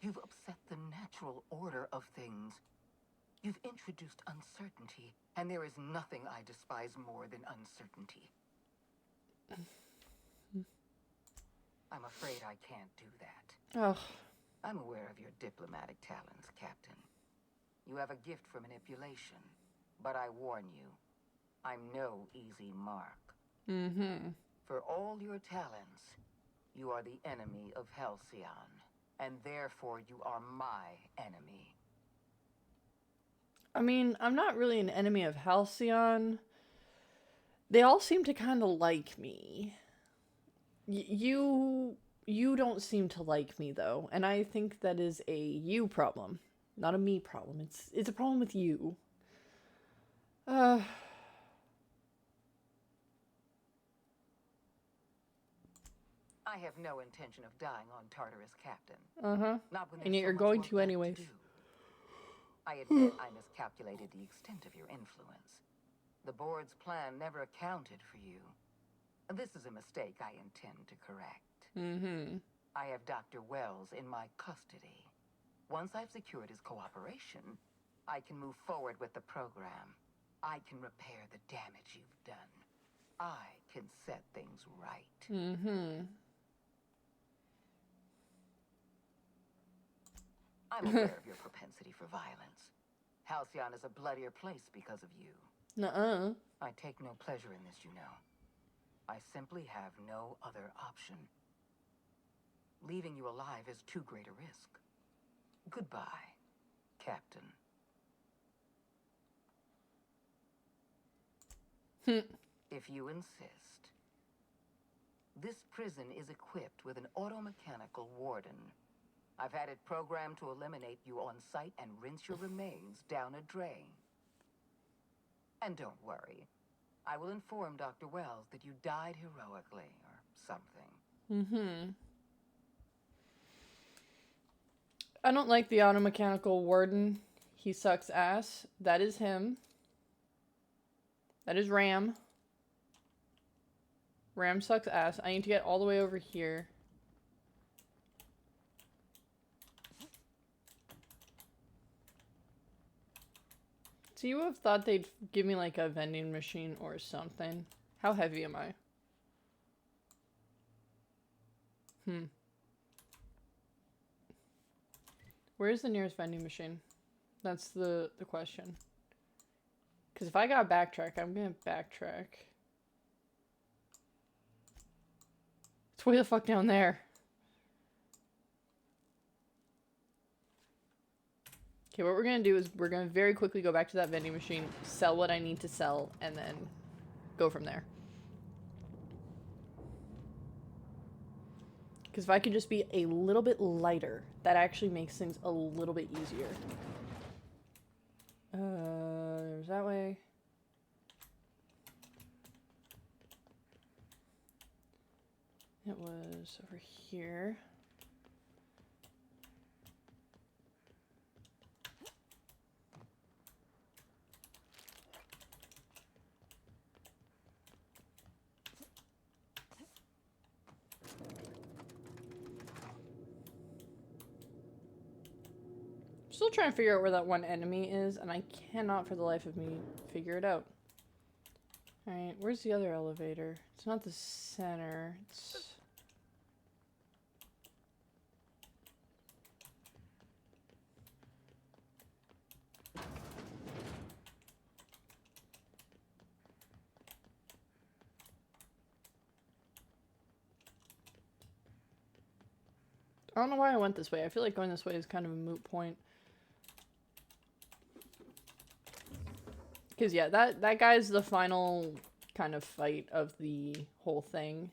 You've upset the natural order of things. You've introduced uncertainty, and there is nothing I despise more than uncertainty. I'm afraid I can't do that. Oh. I'm aware of your diplomatic talents, Captain. You have a gift for manipulation, but I warn you, I'm no easy mark. Mm-hmm. For all your talents, you are the enemy of Halcyon, and therefore you are my enemy. I mean, I'm not really an enemy of Halcyon. They all seem to kind of like me. You don't seem to like me, though, and I think that is a you problem, not a me problem. It's a problem with you. I have no intention of dying on Tartarus, Captain. Uh-huh. Not when And yet there's you're so much going work to left anyways. do. I admit I miscalculated the extent of your influence. The board's plan never accounted for you. This is a mistake I intend to correct. Mm-hmm. I have Dr. Wells in my custody. Once I've secured his cooperation, I can move forward with the program. I can repair the damage you've done. I can set things right. Mm-hmm. I'm aware of your propensity for violence. Halcyon is a bloodier place because of you. Nuh-uh. I take no pleasure in this, you know. I simply have no other option. Leaving you alive is too great a risk. Goodbye, Captain. If you insist, This prison is equipped with an automechanical warden. I've had it programmed to eliminate you on sight and rinse your remains down a drain. And don't worry, I will inform Dr. Wells that you died heroically or something. I don't like the automechanical warden. He sucks ass. That is him. That is Ram. Ram sucks ass. I need to get all the way over here. So you would have thought they'd give me like a vending machine or something. How heavy am I? Where's the nearest vending machine? That's the question. Because if I gotta backtrack, I'm gonna backtrack. It's way the fuck down there. Okay, what we're gonna do is we're gonna very quickly go back to that vending machine, sell what I need to sell, and then go from there. Because if I could just be a little bit lighter, that actually makes things a little bit easier. There's that way. It was over here. Still trying to figure out where that one enemy is, and I cannot for the life of me figure it out. Alright, where's the other elevator? It's not the center. It's... I don't know why I went this way. I feel like going this way is kind of a moot point. Because, yeah, that guy's the final kind of fight of the whole thing.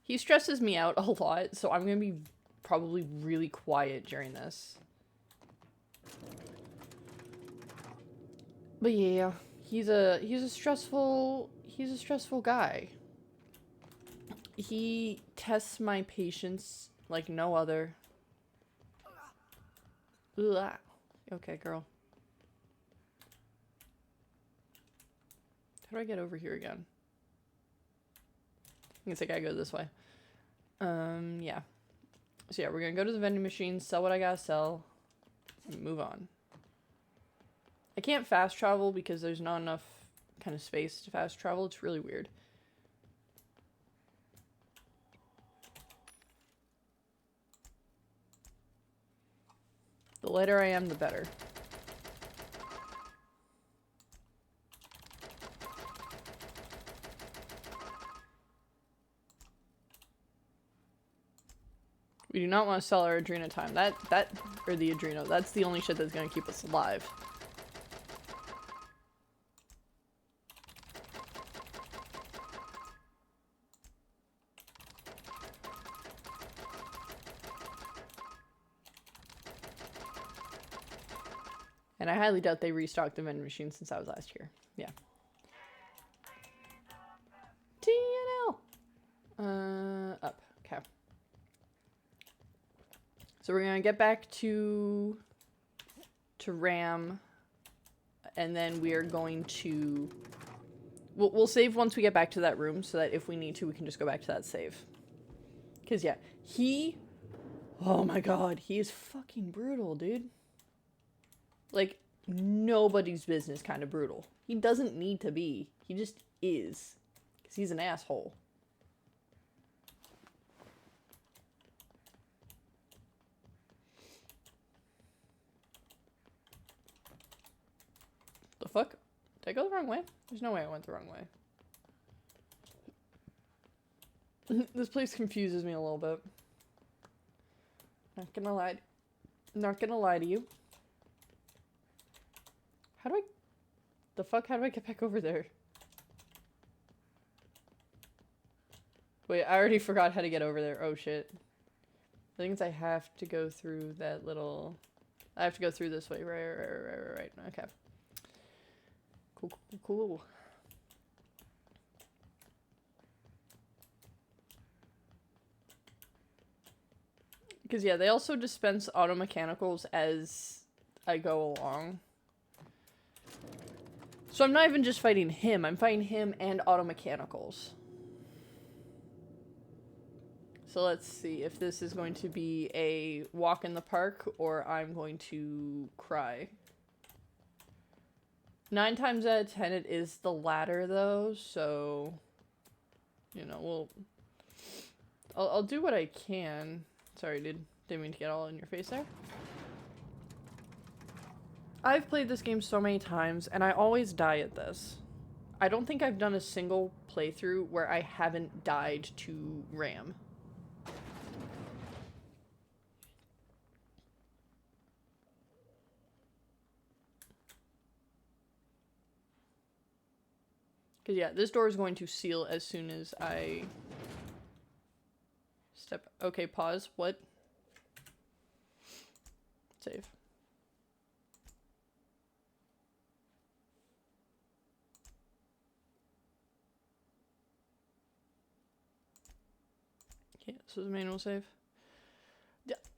He stresses me out a lot, so I'm going to be probably really quiet during this. But yeah, he's a stressful guy. He tests my patience like no other. Ugh. Okay, girl. How do I get over here again? I guess I gotta go this way. Yeah. So yeah, we're gonna go to the vending machine, sell what I gotta sell, and move on. I can't fast travel because there's not enough kind of space to fast travel. It's really weird. The lighter I am, the better. We do not want to sell our Adreno time. Or the Adreno, that's the only shit that's going to keep us alive. And I highly doubt they restocked the vending machine since I was last here. Yeah. TNL! Up. Okay. So we're gonna get back to RAM. And then we are going to... We'll save once we get back to that room, so that if we need to, we can just go back to that save. Because, yeah, oh my god, he is fucking brutal, dude. Like, nobody's business kind of brutal. He doesn't need to be. He just is. Because he's an asshole. The fuck? Did I go the wrong way? There's no way I went the wrong way. This place confuses me a little bit. Not gonna lie. Not gonna lie to you. How do I... The fuck? How do I get back over there? Wait, I already forgot how to get over there. Oh shit. I think it's I have to go through that little... I have to go through this way. Right. Okay. Cool. Because, yeah, they also dispense auto mechanicals as I go along. So I'm not even just fighting him. I'm fighting him and auto mechanicals. So let's see if this is going to be a walk in the park or I'm going to cry. 9 times out of 10 it is the latter though, so you know, I'll do what I can. Sorry, didn't mean to get all in your face there. I've played this game so many times and I always die at this. I don't think I've done a single playthrough where I haven't died to Ram. Because, yeah, this door is going to seal as soon as I step... Okay, pause. What? Save. Okay, this was a manual save.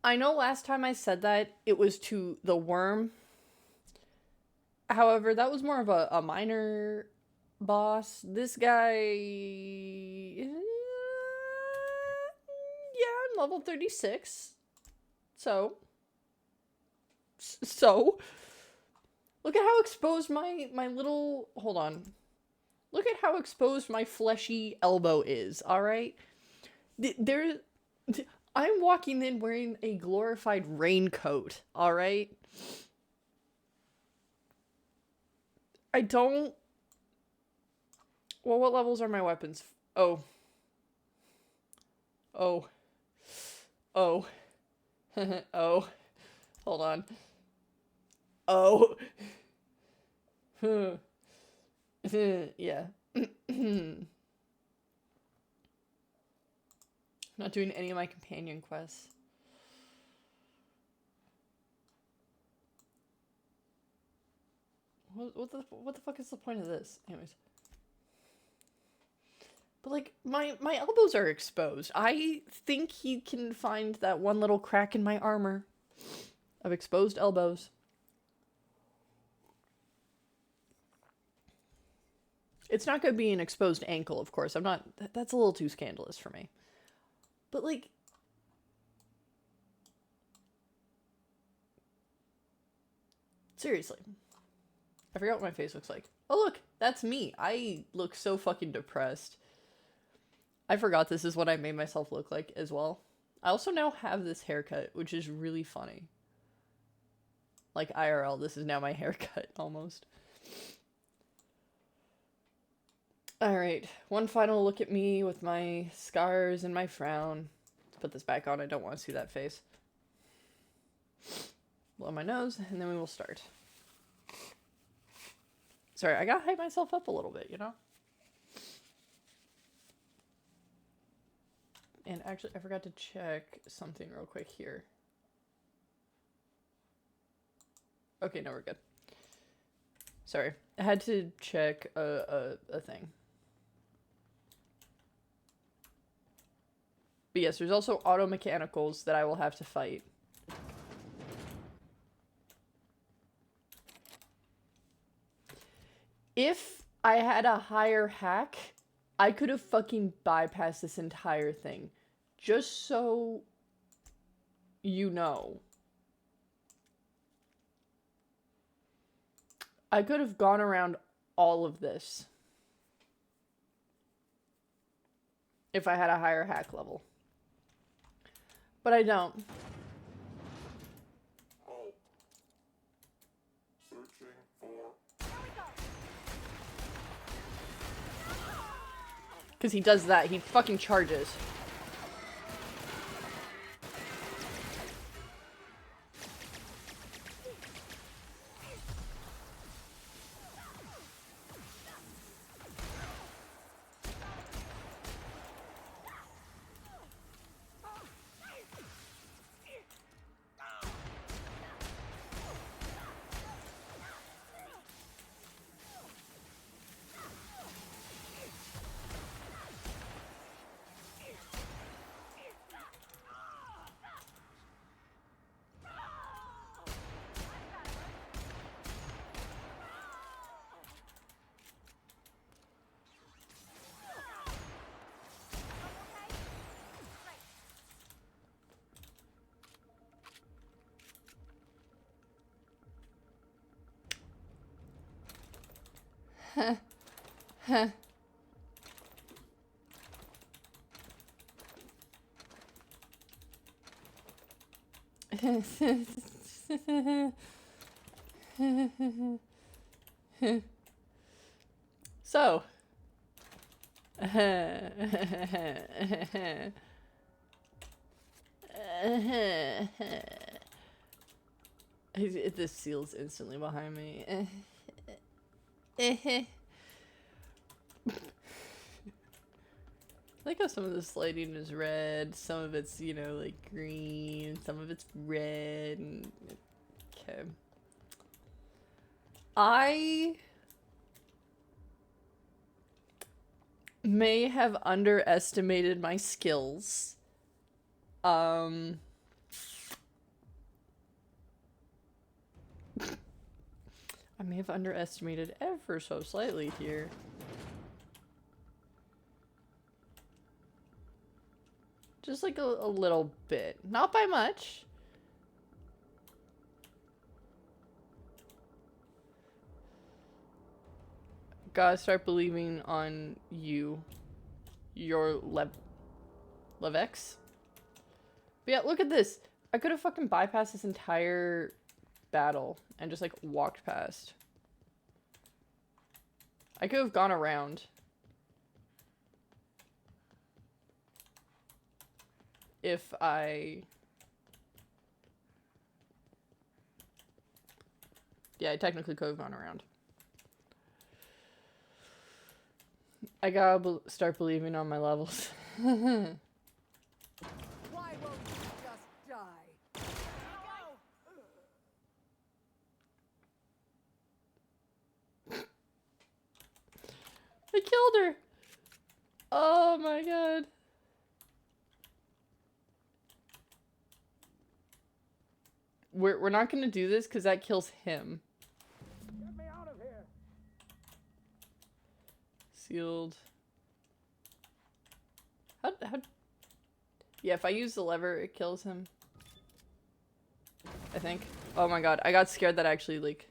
I know last time I said that, it was to the worm. However, that was more of a minor... boss. This guy, yeah, I'm level 36. So look at how exposed my little, hold on. Look at how exposed my fleshy elbow is, all right? I'm walking in wearing a glorified raincoat, all right? I don't... Well, what levels are my weapons? Oh. Oh. Oh. Oh. Hold on. Oh. Yeah. Not doing any of my companion quests. What the fuck is the point of this? Anyways. But, like, my elbows are exposed. I think he can find that one little crack in my armor of exposed elbows. It's not going to be an exposed ankle, of course. That's a little too scandalous for me. But, like... Seriously. I forgot what my face looks like. Oh, look! That's me! I look so fucking depressed. I forgot this is what I made myself look like as well. I also now have this haircut, which is really funny. Like IRL, this is now my haircut, almost. Alright, one final look at me with my scars and my frown. Let's put this back on, I don't want to see that face. Blow my nose, and then we will start. Sorry, I gotta hype myself up a little bit, you know? And actually, I forgot to check something real quick here. Okay, no, we're good. Sorry. I had to check a thing. But yes, there's also auto mechanicals that I will have to fight. If I had a higher hack, I could have fucking bypassed this entire thing. Just so you know. I could have gone around all of this if I had a higher hack level. But I don't. Searching for... Because he does that. He fucking charges. So. This seal's instantly behind me. I like how some of this lighting is red, some of it's, you know, like green, some of it's red. And... okay. I may have underestimated my skills. I may have underestimated ever so slightly here. Just like a little bit. Not by much. Gotta start believing on you. Your Levex? But yeah, look at this. I could have fucking bypassed this entire battle and just like walked past. I could have gone around. If I... yeah, I technically could have gone around. I gotta start believing on my levels. Why won't you just die? I killed her! Oh my god. We're not gonna do this because that kills him. Get me out of here. Sealed. How... yeah, if I use the lever, it kills him. I think. Oh my god, I got scared that I actually, like,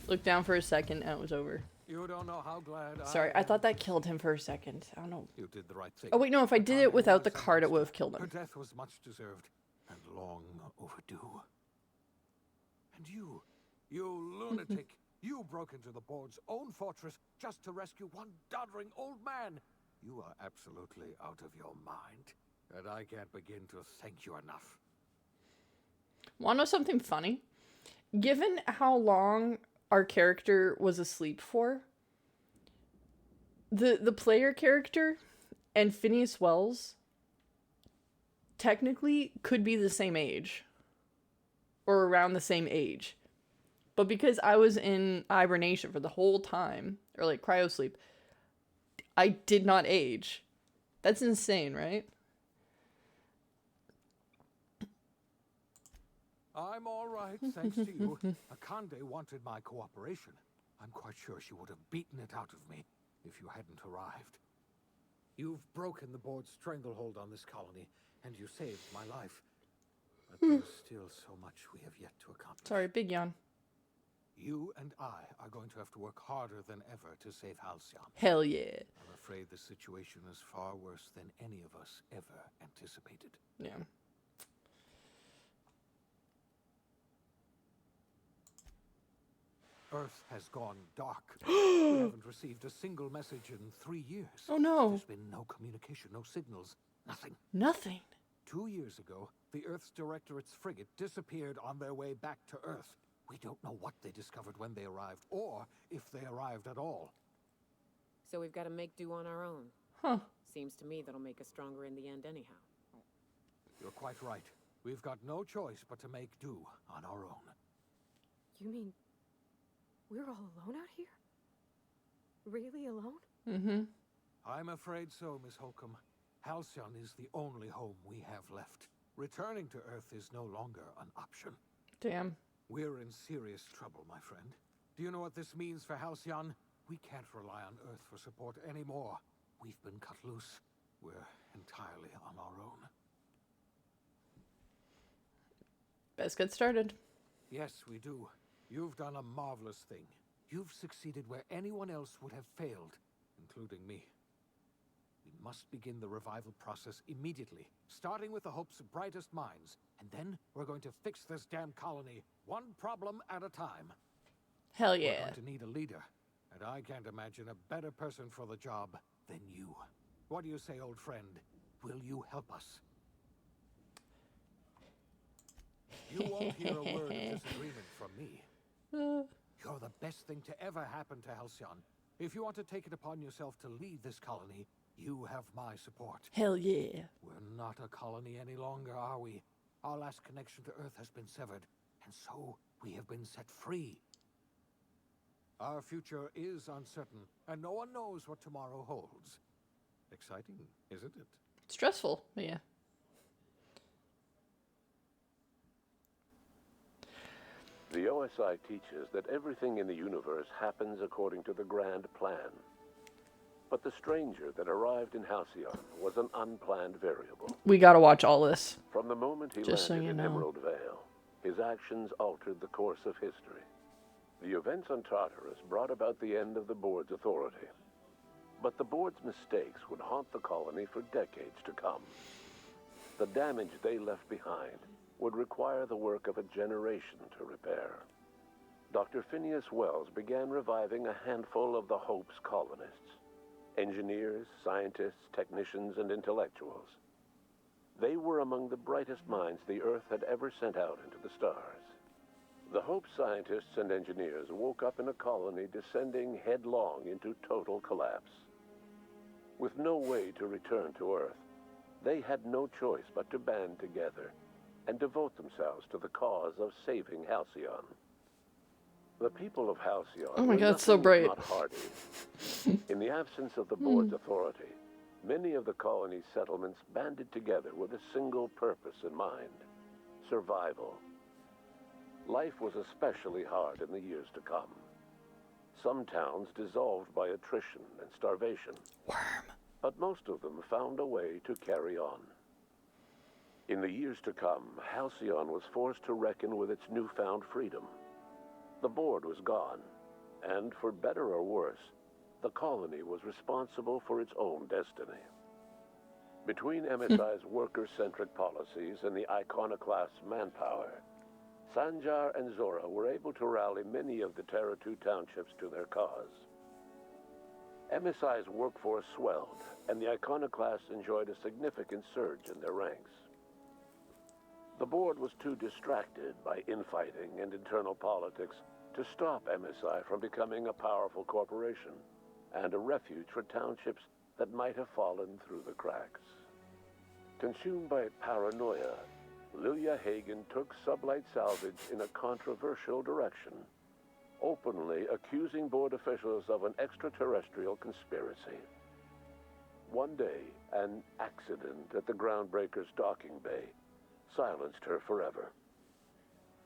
looked down for a second and it was over. You don't know how glad Sorry, I thought that killed him for a second. I don't know. You did the right thing. Oh wait, no, if I did it without the card, it would have killed Her him. death was much deserved and long overdue. And you lunatic, you broke into the board's own fortress just to rescue one doddering old man. You are absolutely out of your mind, and I can't begin to thank you enough. Wanna know something funny? Given how long our character was asleep for, the player character and Phineas Wells technically could be the same age. Or around the same age. But because I was in hibernation for the whole time, or like cryosleep, I did not age. That's insane, right? I'm all right, thanks to you. Akande wanted my cooperation. I'm quite sure she would have beaten it out of me if you hadn't arrived. You've broken the board's stranglehold on this colony, and you saved my life. But there's still so much we have yet to accomplish. Sorry, big yawn. You and I are going to have to work harder than ever to save Halcyon. Hell yeah. I'm afraid the situation is far worse than any of us ever anticipated. Yeah. Earth has gone dark. We haven't received a single message in 3 years. Oh no. There's been no communication, no signals, nothing. Nothing. 2 years ago, the Earth's Directorate's frigate disappeared on their way back to Earth. We don't know what they discovered when they arrived, or if they arrived at all. So we've got to make do on our own. Huh. Seems to me that'll make us stronger in the end anyhow. You're quite right. We've got no choice but to make do on our own. You mean we're all alone out here? Really alone? Mm-hmm. I'm afraid so, Miss Holcomb. Halcyon is the only home we have left. Returning to Earth is no longer an option. Damn. We're in serious trouble, my friend. Do you know what this means for Halcyon? We can't rely on Earth for support anymore. We've been cut loose. We're entirely on our own. Best get started. Yes, we do. You've done a marvelous thing. You've succeeded where anyone else would have failed, including me. We must begin the revival process immediately, starting with the hope's brightest minds. And then we're going to fix this damn colony, one problem at a time. Hell We're yeah. going to need a leader, and I can't imagine a better person for the job than you. What do you say, old friend? Will you help us? You won't hear a word of disagreement from me. You're the best thing to ever happen to Halcyon. If you want to take it upon yourself to lead this colony, you have my support. Hell yeah. We're not a colony any longer, are we? Our last connection to Earth has been severed, and so we have been set free. Our future is uncertain, and no one knows what tomorrow holds. Exciting, isn't it? Stressful, yeah. The OSI teaches that everything in the universe happens according to the grand plan. But the stranger that arrived in Halcyon was an unplanned variable. We gotta watch all this. From the moment he Just so landed you in know. Emerald Vale, his actions altered the course of history. The events on Tartarus brought about the end of the board's authority. But the board's mistakes would haunt the colony for decades to come. The damage they left behind would require the work of a generation to repair. Dr. Phineas Wells began reviving a handful of the Hope's colonists. Engineers, scientists, technicians, and intellectuals. They were among the brightest minds the Earth had ever sent out into the stars. The Hope scientists and engineers woke up in a colony descending headlong into total collapse. With no way to return to Earth, they had no choice but to band together and devote themselves to the cause of saving Halcyon. The people of Halcyon Oh my were God, so nothing if bright. not hardy. In the absence of the board's authority, many of the colony's settlements banded together with a single purpose in mind: survival. Life was especially hard in the years to come. Some towns dissolved by attrition and starvation. But most of them found a way to carry on. In the years to come, Halcyon was forced to reckon with its newfound freedom. The board was gone, and for better or worse, the colony was responsible for its own destiny. Between MSI's worker-centric policies and the iconoclast's manpower, Sanjar and Zora were able to rally many of the Terra 2 townships to their cause. MSI's workforce swelled, and the iconoclasts enjoyed a significant surge in their ranks. The board was too distracted by infighting and internal politics to stop MSI from becoming a powerful corporation and a refuge for townships that might have fallen through the cracks. Consumed by paranoia, Lilia Hagen took sublight salvage in a controversial direction, openly accusing board officials of an extraterrestrial conspiracy. One day, an accident at the Groundbreaker's docking bay silenced her forever.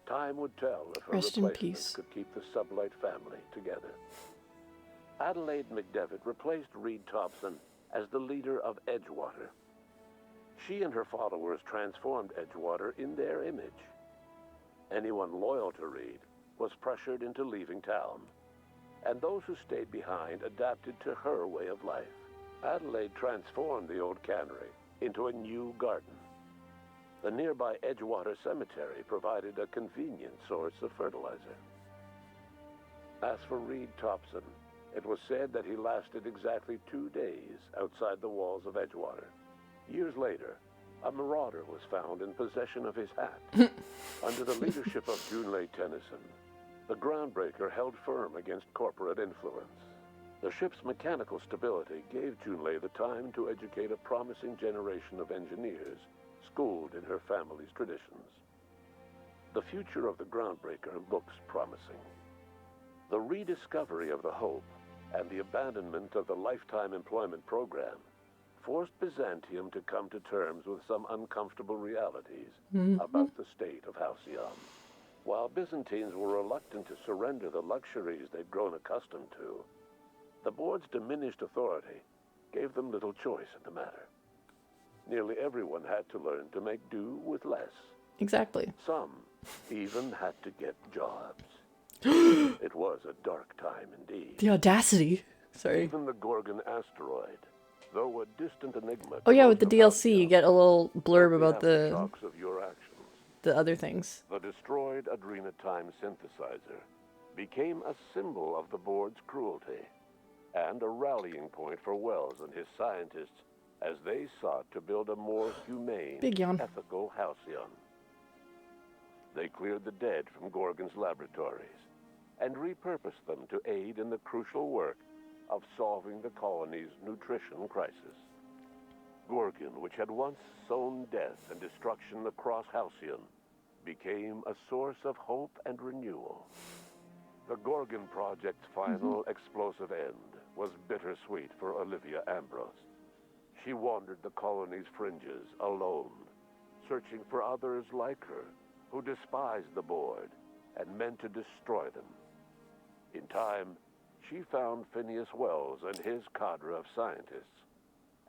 Time would tell if her Rest in replacement peace. could keep the sublight family together. Adelaide McDevitt replaced Reed Thompson as the leader of Edgewater. She and her followers transformed Edgewater in their image. Anyone loyal to Reed was pressured into leaving town, and those who stayed behind adapted to her way of life. Adelaide transformed the old cannery into a new garden. The nearby Edgewater Cemetery provided a convenient source of fertilizer. As for Reed Thompson, it was said that he lasted exactly 2 days outside the walls of Edgewater. Years later, a marauder was found in possession of his hat. Under the leadership of Junlei Tennyson, the Groundbreaker held firm against corporate influence. The ship's mechanical stability gave Junlei the time to educate a promising generation of engineers schooled in her family's traditions. The future of the Groundbreaker looks promising. The rediscovery of the Hope and the abandonment of the lifetime employment program forced Byzantium to come to terms with some uncomfortable realities about the state of Halcyon. While Byzantines were reluctant to surrender the luxuries they'd grown accustomed to, the board's diminished authority gave them little choice in the matter. Nearly everyone had to learn to make do with less. Exactly. Some even had to get jobs. It was a dark time indeed. The audacity. Sorry. Even the Gorgon asteroid, though a distant enigma. Oh yeah, with the DLC you get a little blurb about the aftershocks of your actions. The other things. The destroyed Adrenatime synthesizer became a symbol of the board's cruelty and a rallying point for Wells and his scientists as they sought to build a more humane, ethical halcyon. They cleared the dead from Gorgon's laboratories and repurposed them to aid in the crucial work of solving the colony's nutrition crisis. Gorgon, which had once sown death and destruction across Halcyon, became a source of hope and renewal. The Gorgon Project's final explosive end was bittersweet for Olivia Ambrose. She wandered the colony's fringes alone, searching for others like her who despised the board and meant to destroy them. In time, she found Phineas Wells and his cadre of scientists,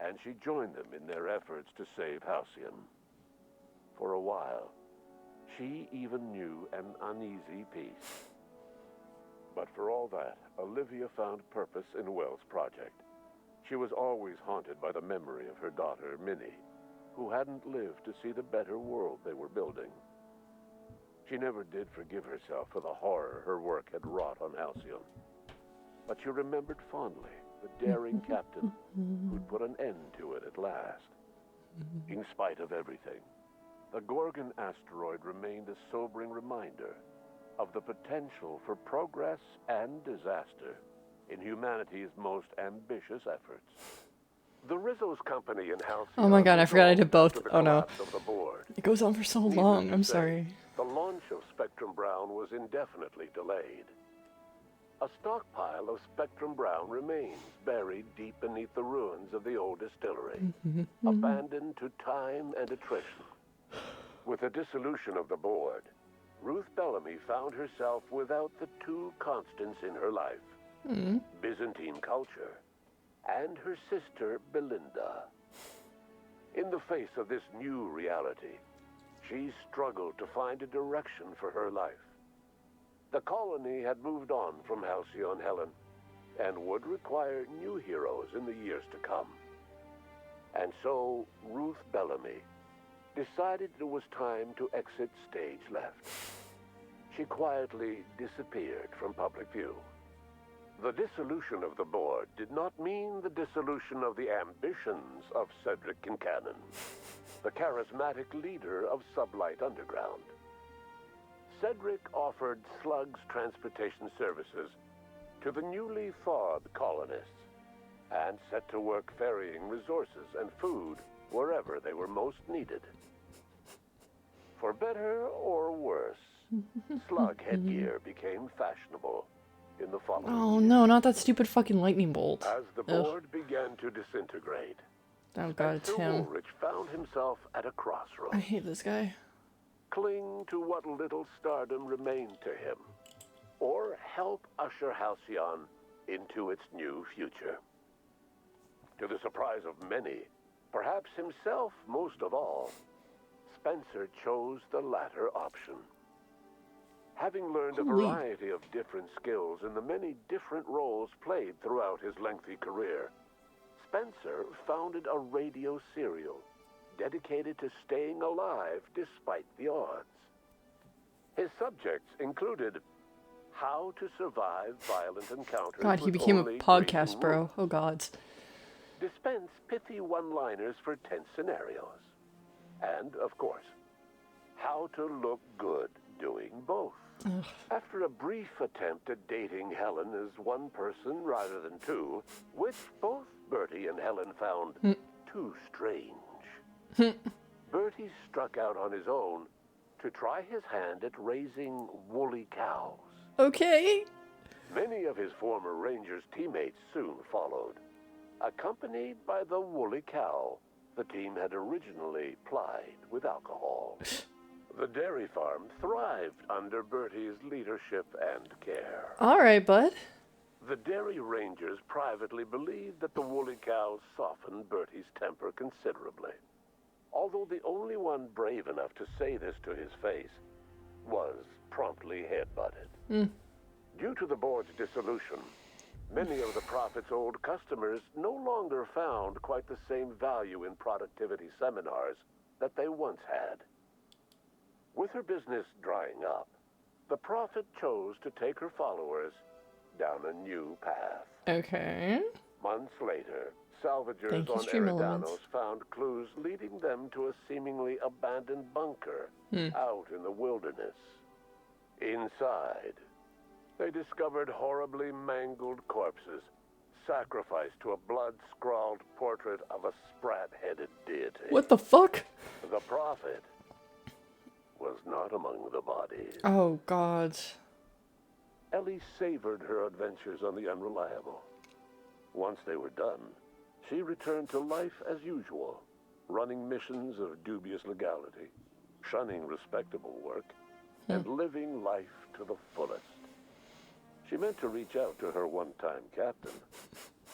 and she joined them in their efforts to save Halcyon. For a while, she even knew an uneasy peace. But for all that, Olivia found purpose in Wells' project. She was always haunted by the memory of her daughter, Minnie, who hadn't lived to see the better world they were building. She never did forgive herself for the horror her work had wrought on Halcyon. But she remembered fondly the daring captain who'd put an end to it at last. In spite of everything, the Gorgon asteroid remained a sobering reminder of the potential for progress and disaster in humanity's most ambitious efforts. The Rizzo's company in Halcyon. Oh my god, I forgot I did both. Oh no. Board. It goes on for so long. I'm sorry. The launch of Spectrum Brown was indefinitely delayed. A stockpile of Spectrum Brown remains buried deep beneath the ruins of the old distillery, abandoned to time and attrition. With the dissolution of the board, Ruth Bellamy found herself without the two constants in her life, Byzantine culture and her sister Belinda. In the face of this new reality, she struggled to find a direction for her life. The colony had moved on from Halcyon Helen and would require new heroes in the years to come. And so Ruth Bellamy decided it was time to exit stage left. She quietly disappeared from public view. The dissolution of the board did not mean the dissolution of the ambitions of Cedric Kincannon, the charismatic leader of Sublight Underground. Cedric offered Slug's transportation services to the newly thawed colonists and set to work ferrying resources and food wherever they were most needed. For better or worse, Slug headgear became fashionable in the following Oh year. no, not that stupid fucking lightning bolt. As the board began to disintegrate, oh god, it's Spencer him. Woolrich found himself at a crossroads. I hate this guy. Cling to what little stardom remained to him, or help usher Halcyon into its new future. To the surprise of many, perhaps himself most of all, Spencer chose the latter option. Having learned a variety of different skills in the many different roles played throughout his lengthy career, Spencer founded a radio serial dedicated to staying alive despite the odds. His subjects included how to survive violent encounters. God, he with became a only podcast breaking bro. rules, Oh god. dispense pithy one-liners for tense scenarios, and, of course, how to look good doing both. Ugh. After a brief attempt at dating Helen as one person rather than two, which both Bertie and Helen found too strange, Bertie struck out on his own to try his hand at raising woolly cows. Okay. Many of his former Rangers teammates soon followed, accompanied by the woolly cow the team had originally plied with alcohol. The dairy farm thrived under Bertie's leadership and care. Alright, bud. The Dairy Rangers privately believed that the woolly cows softened Bertie's temper considerably, although the only one brave enough to say this to his face was promptly headbutted. Due to the board's dissolution, many of the Prophet's old customers no longer found quite the same value in productivity seminars that they once had. With her business drying up, the Prophet chose to take her followers down a new path. Okay. Months later, salvagers Thank you, on stream elements. Eridanos found clues leading them to a seemingly abandoned bunker out in the wilderness. Inside, they discovered horribly mangled corpses, sacrificed to a blood-scrawled portrait of a sprat-headed deity. What the fuck? The Prophet was not among the bodies. Oh, God. Ellie savored her adventures on the Unreliable. Once they were done, she returned to life as usual, running missions of dubious legality, shunning respectable work, and living life to the fullest. She meant to reach out to her one-time captain,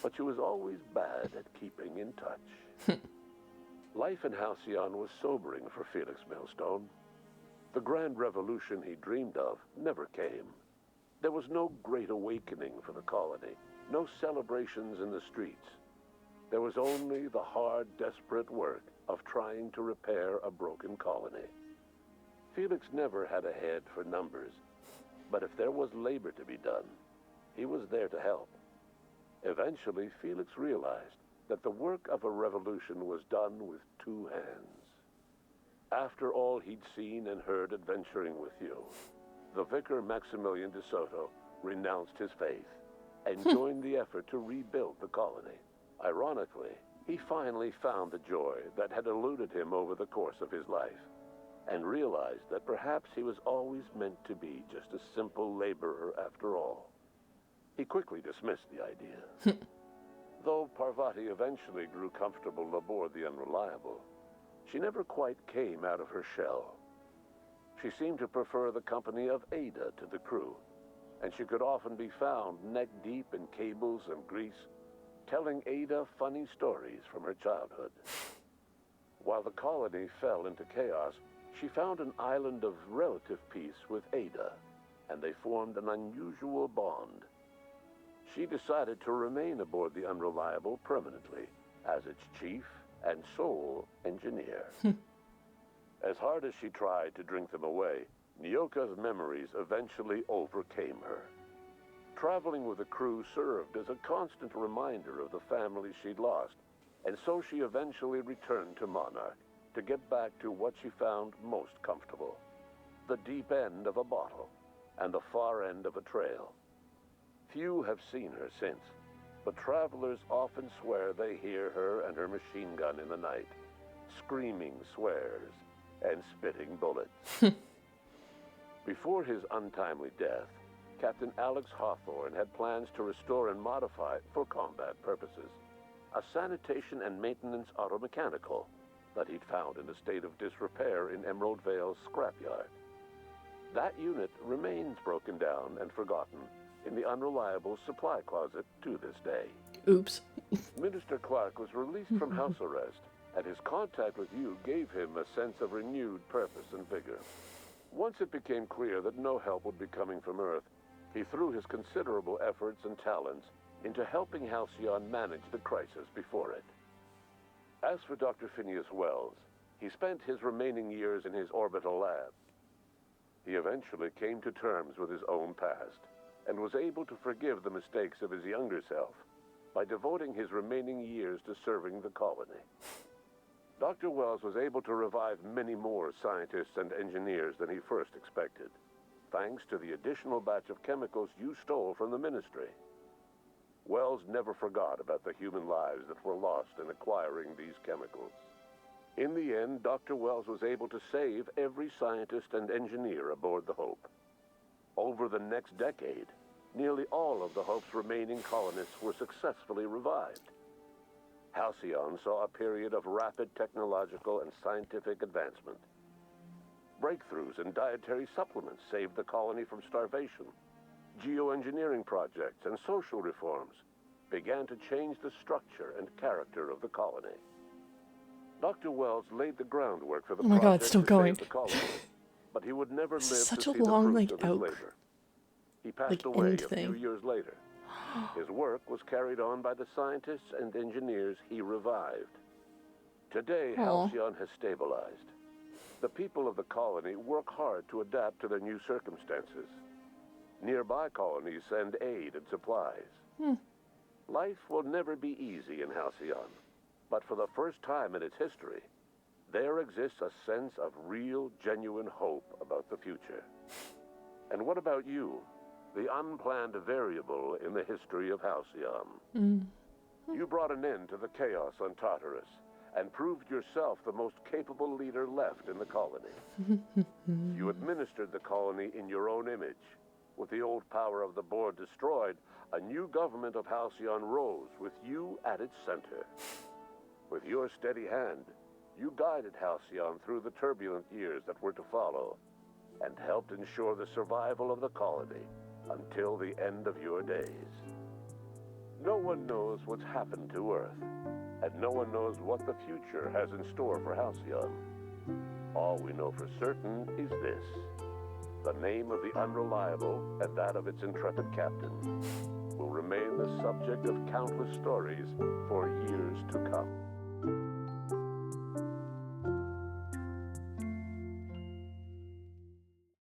but she was always bad at keeping in touch. Life in Halcyon was sobering for Felix Millstone. The grand revolution he dreamed of never came. There was no great awakening for the colony, no celebrations in the streets. There was only the hard, desperate work of trying to repair a broken colony. Felix never had a head for numbers, but if there was labor to be done, he was there to help. Eventually, Felix realized that the work of a revolution was done with two hands. After all he'd seen and heard adventuring with you, the vicar Maximilian de Soto renounced his faith and joined the effort to rebuild the colony. Ironically, he finally found the joy that had eluded him over the course of his life, and realized that perhaps he was always meant to be just a simple laborer after all. He quickly dismissed the idea. Though Parvati eventually grew comfortable aboard the Unreliable, she never quite came out of her shell. She seemed to prefer the company of Ada to the crew, and she could often be found neck-deep in cables and grease, telling Ada funny stories from her childhood. While the colony fell into chaos, she found an island of relative peace with Ada, and they formed an unusual bond. She decided to remain aboard the Unreliable permanently as its chief and sole engineer. As hard as she tried to drink them away, Nyoka's memories eventually overcame her. Traveling with the crew served as a constant reminder of the family she'd lost, and so she eventually returned to Monarch to get back to what she found most comfortable: the deep end of a bottle and the far end of a trail. Few have seen her since, but travelers often swear they hear her and her machine gun in the night, screaming swears and spitting bullets. Before his untimely death, Captain Alex Hawthorne had plans to restore and modify, for combat purposes, a sanitation and maintenance automechanical that he'd found in a state of disrepair in Emerald Vale's scrapyard. That unit remains broken down and forgotten in the Unreliable supply closet to this day. Oops. Minister Clark was released from house arrest, and his contact with you gave him a sense of renewed purpose and vigor. Once it became clear that no help would be coming from Earth, he threw his considerable efforts and talents into helping Halcyon manage the crisis before it. As for Dr. Phineas Wells, he spent his remaining years in his orbital lab. He eventually came to terms with his own past, and was able to forgive the mistakes of his younger self by devoting his remaining years to serving the colony. Dr. Wells was able to revive many more scientists and engineers than he first expected, thanks to the additional batch of chemicals you stole from the Ministry. Wells never forgot about the human lives that were lost in acquiring these chemicals. In the end, Dr. Wells was able to save every scientist and engineer aboard the Hope. Over the next decade, nearly all of the Hope's remaining colonists were successfully revived. Halcyon saw a period of rapid technological and scientific advancement. Breakthroughs in dietary supplements saved the colony from starvation. Geoengineering projects and social reforms began to change the structure and character of the colony. Dr. Wells laid the groundwork for the project it's still to going. save the colony, but he would never live Such to a see the long, fruits like, of his out. labor. He passed Like, away end a few thing. years later. His work was carried on by the scientists and engineers he revived. Today, Aw. Halcyon has stabilized. The people of the colony work hard to adapt to their new circumstances. Nearby colonies send aid and supplies. Life will never be easy in Halcyon, but for the first time in its history, there exists a sense of real, genuine hope about the future. And what about you, the unplanned variable in the history of Halcyon? You brought an end to the chaos on Tartarus and proved yourself the most capable leader left in the colony. You administered the colony in your own image. With the old power of the board destroyed, a new government of Halcyon rose with you at its center. With your steady hand, you guided Halcyon through the turbulent years that were to follow, and helped ensure the survival of the colony until the end of your days. No one knows what's happened to Earth, and no one knows what the future has in store for Halcyon. All we know for certain is this: the name of the Unreliable and that of its intrepid captain will remain the subject of countless stories for years.